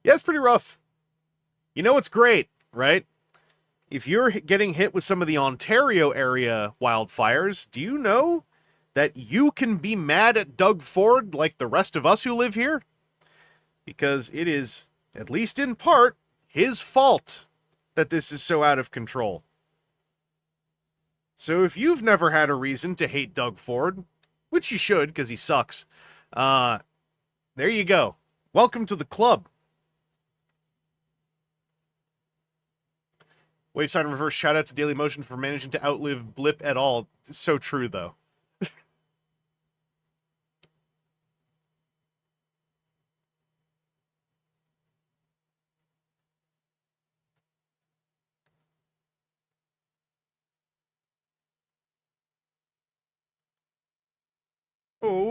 Yeah, it's pretty rough. You know what's great, right? If you're getting hit with some of the Ontario area wildfires, do you know that you can be mad at Doug Ford like the rest of us who live here? Because it is, at least in part, his fault that this is so out of control. So if you've never had a reason to hate Doug Ford, which you should because he sucks, there you go. Welcome to the club. Waveside in reverse, shout out to Dailymotion for managing to outlive Blip et al. So true, though.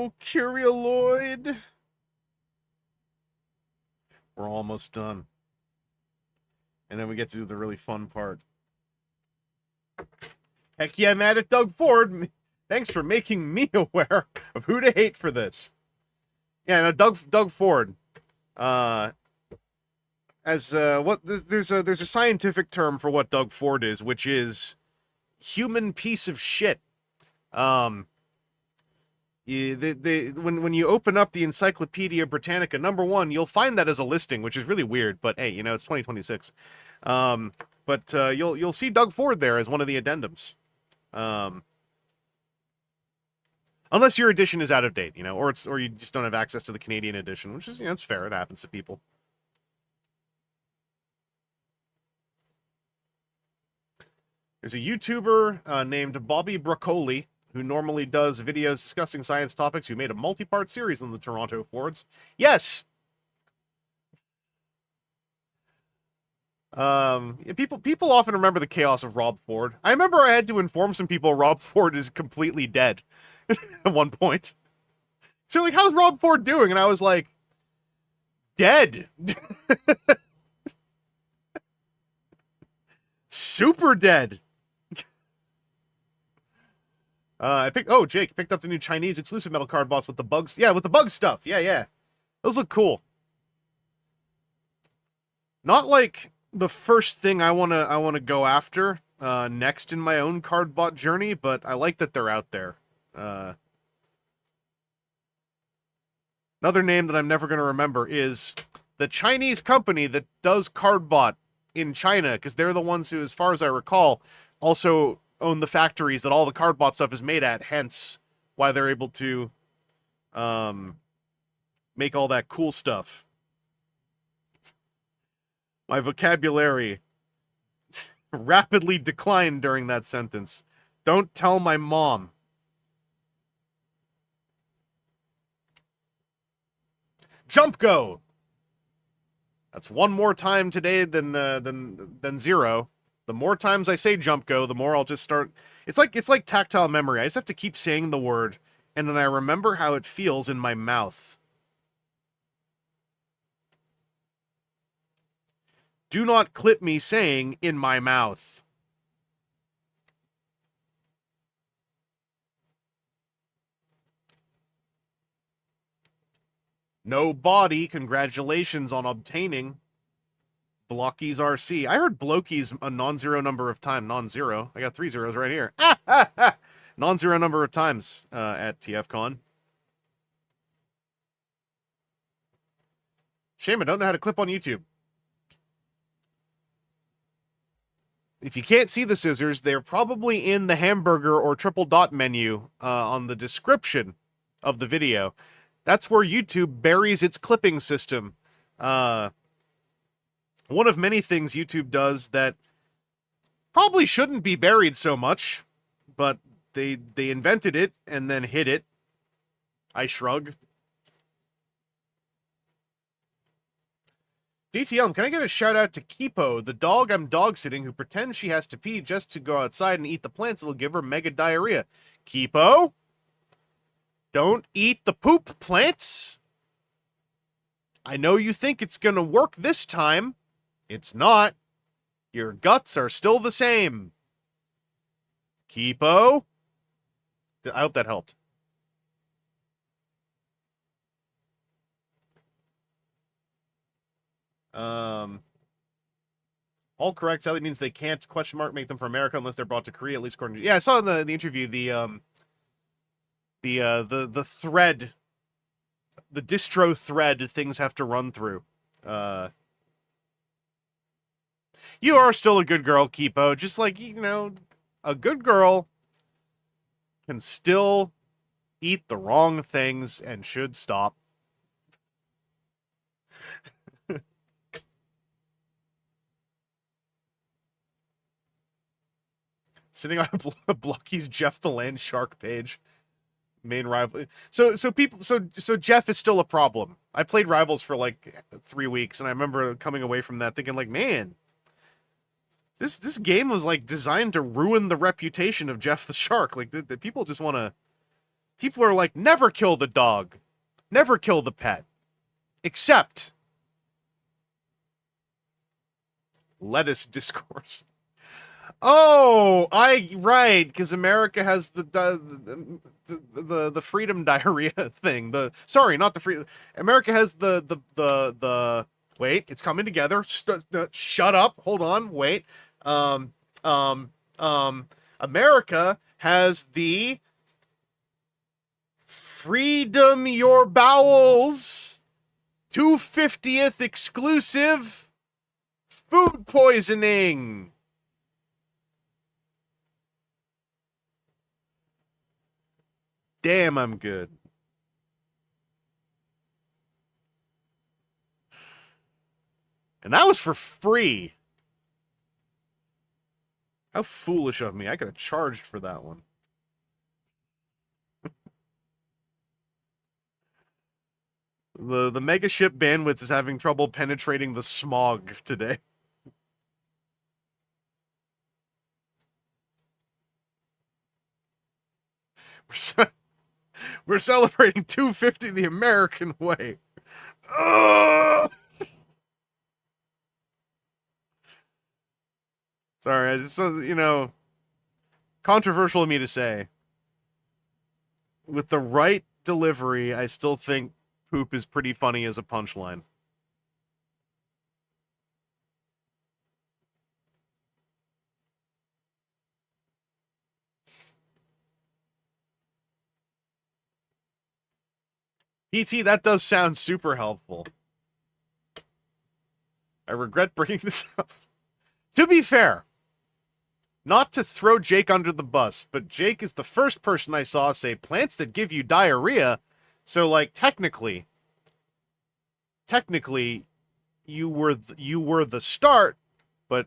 Oh, Curioloid. We're almost done. And then we get to do the really fun part. Heck yeah, I'm mad at Doug Ford. Thanks for making me aware of who to hate for this. Yeah, no, Doug Ford. There's a scientific term for what Doug Ford is, which is human piece of shit. When you open up the Encyclopedia Britannica #1, you'll find that as a listing, which is really weird. But hey, it's 2026. But you'll see Doug Ford there as one of the addendums. Unless your edition is out of date, or you just don't have access to the Canadian edition, which is it's fair. It happens to people. There's a YouTuber named Bobby Broccoli who normally does videos discussing science topics, who made a multi-part series on the Toronto Fords. Yes! People often remember the chaos of Rob Ford. I remember I had to inform some people Rob Ford is completely dead at one point. So, like, how's Rob Ford doing? And I was like, dead. Super dead. Jake picked up the new Chinese exclusive metal card boss with the bugs. Yeah, with the bug stuff. Yeah. Those look cool. Not like the first thing I wanna go after next in my own card bot journey, but I like that they're out there. Another name that I'm never gonna remember is the Chinese company that does card bot in China, because they're the ones who, as far as I recall, also own the factories that all the card bot stuff is made at, hence why they're able to make all that cool stuff. My vocabulary rapidly declined during that sentence. Don't tell my mom. Jump Go! That's one more time today than zero. The more times I say Jump Go, the more I'll just start. It's like tactile memory. I just have to keep saying the word, and then I remember how it feels in my mouth. Do not clip me saying in my mouth. No body. Congratulations on obtaining Blockies RC. I heard Blokey's a non-zero number of times. Non-zero. I got 3 zeros right here. Non-zero number of times at TFCon. Shame I don't know how to clip on YouTube. If you can't see the scissors, they're probably in the hamburger or triple dot menu on the description of the video. That's where YouTube buries its clipping system. One of many things YouTube does that probably shouldn't be buried so much, but they invented it and then hid it. I shrug. DTM, can I get a shout out to Kipo, the dog I'm dog sitting, who pretends she has to pee just to go outside and eat the plants that'll give her mega diarrhea. Kipo? Don't eat the poop plants. I know you think it's gonna work this time. It's not. Your guts are still the same. Kipo? I hope that helped. All correct. Sally means they can't make them for America unless they're brought to Korea, at least according to... Yeah, I saw in the interview the thread, the distro thread things have to run through. You are still a good girl, Kipo. Just like, a good girl can still eat the wrong things and should stop. Sitting on Blocky's Jeff the Land Shark page. Main rival. So Jeff is still a problem. I played Rivals for like 3 weeks, and I remember coming away from that thinking like, man, this game was like designed to ruin the reputation of Jeff the Shark. Like the people just want to People are like, never kill the dog. Never kill the pet. Except lettuce discourse. Oh, right, because America has the freedom diarrhea thing. Not the freedom. America has the wait, it's coming together. Shut up. Hold on. Wait. Um um America has the Freedom Your Bowels 250th exclusive food poisoning. Damn, I'm good. And that was for free. How foolish of me. I could have charged for that one. The mega ship bandwidth is having trouble penetrating the smog today. We're celebrating 250 the American way. Ugh! Sorry, I just, controversial of me to say. With the right delivery, I still think poop is pretty funny as a punchline. PT, that does sound super helpful. I regret bringing this up. To be fair, not to throw Jake under the bus, but Jake is the first person I saw say plants that give you diarrhea. So, like, technically, you were the start, but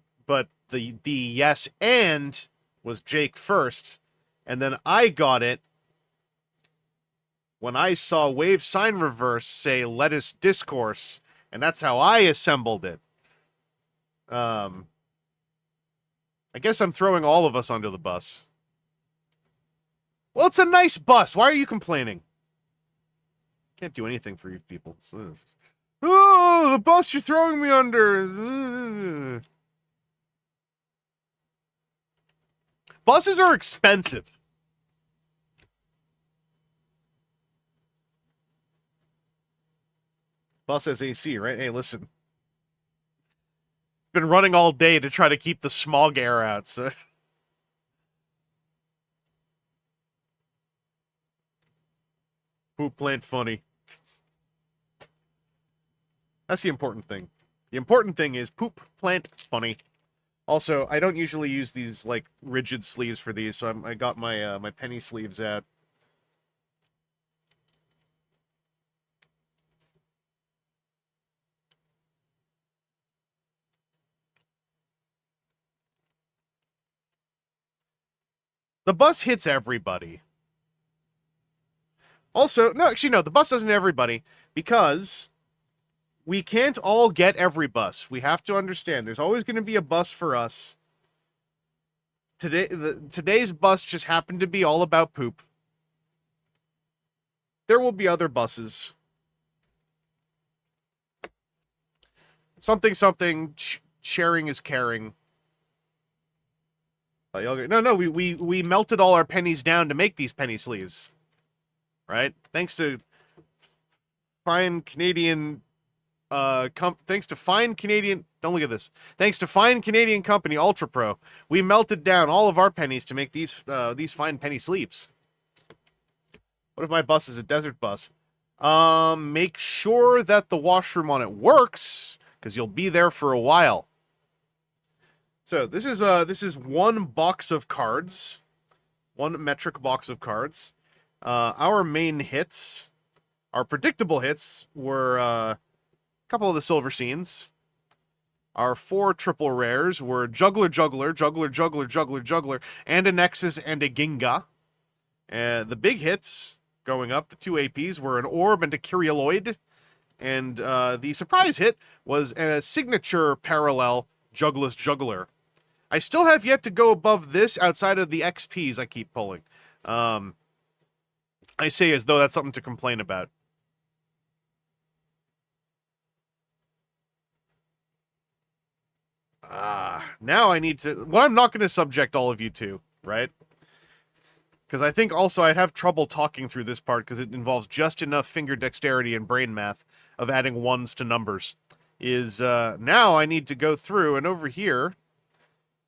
the yes and was Jake first, and then I got it when I saw Wave Sign Reverse say lettuce discourse, and that's how I assembled it. I guess I'm throwing all of us under the bus. Well, it's a nice bus. Why are you complaining? Can't do anything for you people. Oh, the bus you're throwing me under. Buses are expensive. Bus has AC, right? Hey, listen. It's been running all day to try to keep the smog air out, so... Poop plant funny. That's the important thing. The important thing is poop plant funny. Also, I don't usually use these, like, rigid sleeves for these, so I got my, my penny sleeves out. The bus hits everybody. Also, no, actually, no, the bus doesn't hit everybody, because we can't all get every bus. We have to understand, there's always going to be a bus for us. Today's bus just happened to be all about poop. There will be other buses. Something, sharing is caring. No, we melted all our pennies down to make these penny sleeves. Right? Thanks to fine Canadian thanks to fine Canadian, don't look at this. Thanks to fine Canadian company Ultra Pro, we melted down all of our pennies to make these fine penny sleeves. What if my bus is a desert bus? Make sure that the washroom on it works, because you'll be there for a while. So this is one box of cards, one metric box of cards. Our main hits, our predictable hits, were a couple of the silver scenes. Our 4 triple rares were Juggler, Juggler, Juggler, Juggler, Juggler, Juggler, and a Nexus and a Ginga. The big hits going up, the 2 APs, were an Orb and a Kyrialoid. And the surprise hit was a signature parallel Juggless Juggler. I still have yet to go above this outside of the XPs I keep pulling. I I say as though that's something to complain about. Now I need to... What I'm not going to subject all of you to, right? Because I think also I'd have trouble talking through this part because it involves just enough finger dexterity and brain math of adding ones to numbers. Now I need to go through, and over here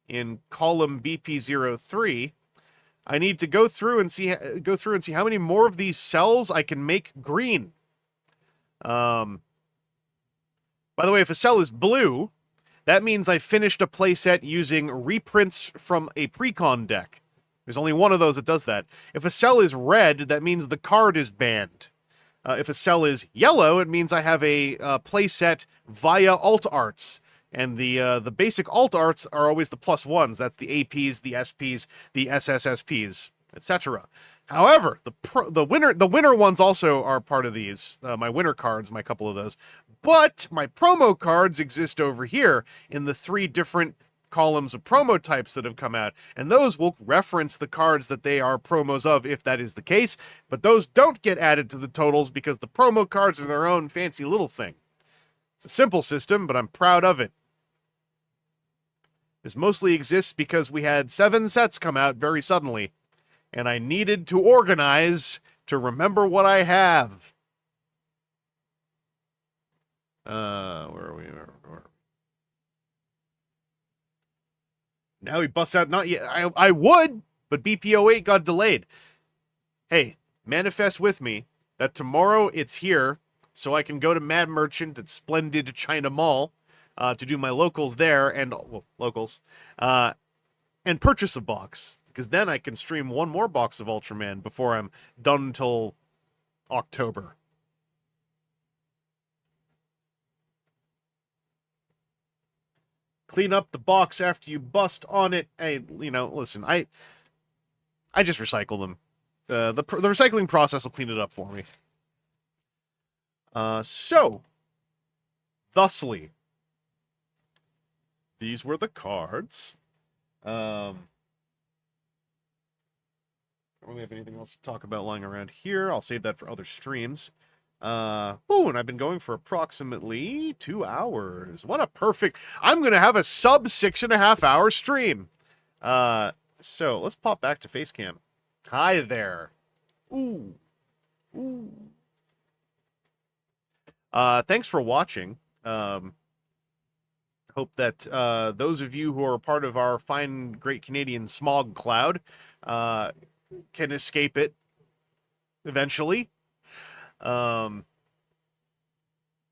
in column BP03, I need to go through and see how many more of these cells I can make green. By the way, if a cell is blue, that means I finished a playset using reprints from a precon deck. There's only one of those that does that. If a cell is red, that means the card is banned. If a cell is yellow, it means I have a playset via alt arts. And the basic alt arts are always the +1s. That's the APs, the SPs, the SSSPs, etc. However, the winner ones also are part of these. My winner cards, my couple of those. But my promo cards exist over here in the 3 different columns of promo types that have come out, and those will reference the cards that they are promos of if that is the case, but those don't get added to the totals because the promo cards are their own fancy little thing. It's a simple system, but I'm proud of it. This mostly exists because we had 7 sets come out very suddenly, and I needed to organize to remember what I have. Where are we? Now he busts out, not yet. I would, but BP08 got delayed. Hey, manifest with me that tomorrow it's here, so I can go to Mad Merchant at Splendid China Mall to do my locals there, and and purchase a box, because then I can stream 1 more box of Ultraman before I'm done until October. Clean up the box after you bust on it. Hey, listen, I just recycle them. The recycling process will clean it up for me. Thusly, these were the cards. I don't really have anything else to talk about lying around here. I'll save that for other streams. And I've been going for approximately 2 hours. What a perfect... I'm going to have a sub 6.5 hour stream. So let's pop back to Facecam. Hi there. Ooh. Thanks for watching. Hope that those of you who are a part of our fine Great Canadian smog cloud can escape it eventually. And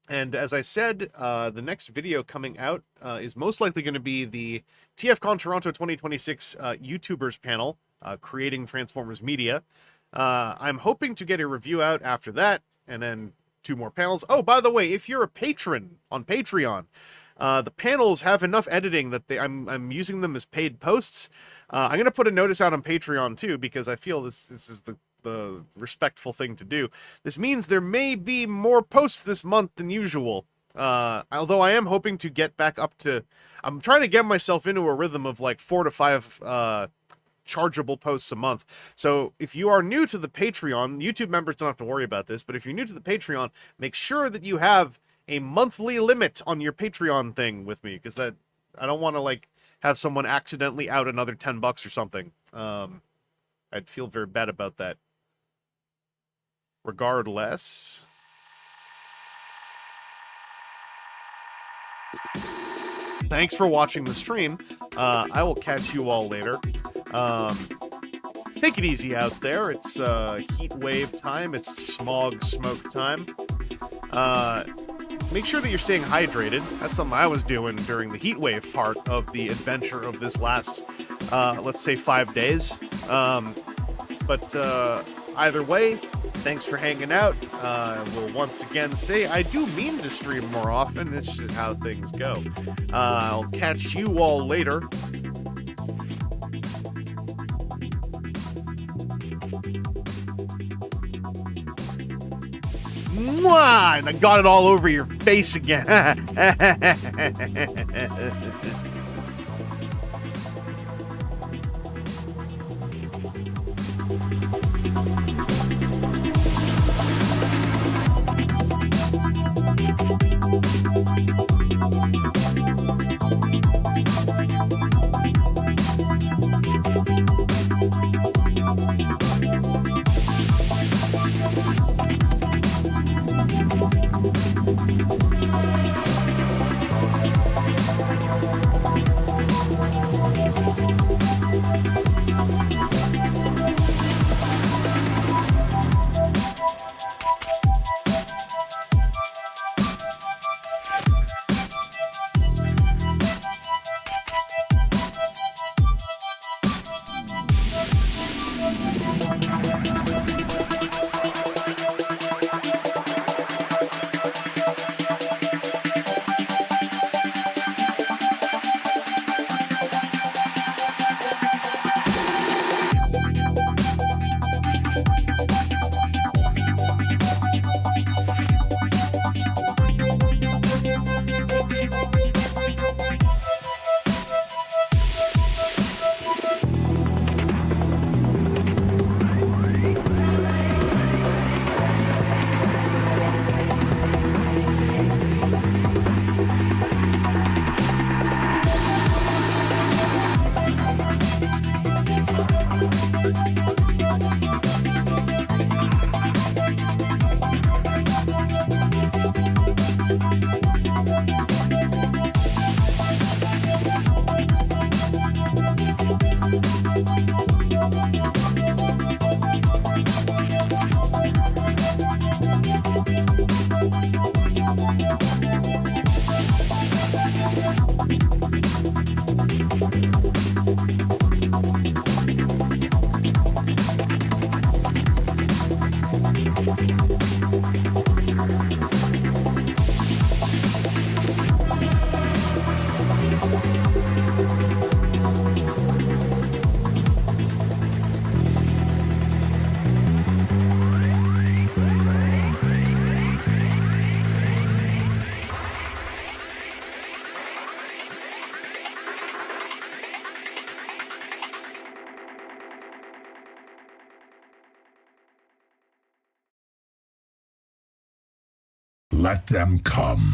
as I said, the next video coming out is most likely going to be the TFCon Toronto 2026 YouTubers panel, Creating Transformers Media. I'm hoping to get a review out after that, and then 2 more panels. Oh, by the way, if you're a patron on Patreon, the panels have enough editing that I'm using them as paid posts. I'm going to put a notice out on Patreon too, because I feel this is the respectful thing to do. This means there may be more posts this month than usual. Although I am hoping to get back up to... I'm trying to get myself into a rhythm of like 4 to 5 chargeable posts a month. So if you are new to the Patreon, YouTube members don't have to worry about this, but if you're new to the Patreon, make sure that you have a monthly limit on your Patreon thing with me, because that I don't want to like have someone accidentally out another $10 or something. I'd feel very bad about that. Regardless, thanks for watching the stream. I will catch you all later. Take it easy out there. It's heat wave time. It's smog smoke time. Make sure that you're staying hydrated. That's something I was doing during the heat wave part of the adventure of this last, let's say, 5 days. But either way, thanks for hanging out. We'll once again say I do mean to stream more often. It's just how things go. I'll catch you all later. Mwah! And I got it all over your face again. Let them come.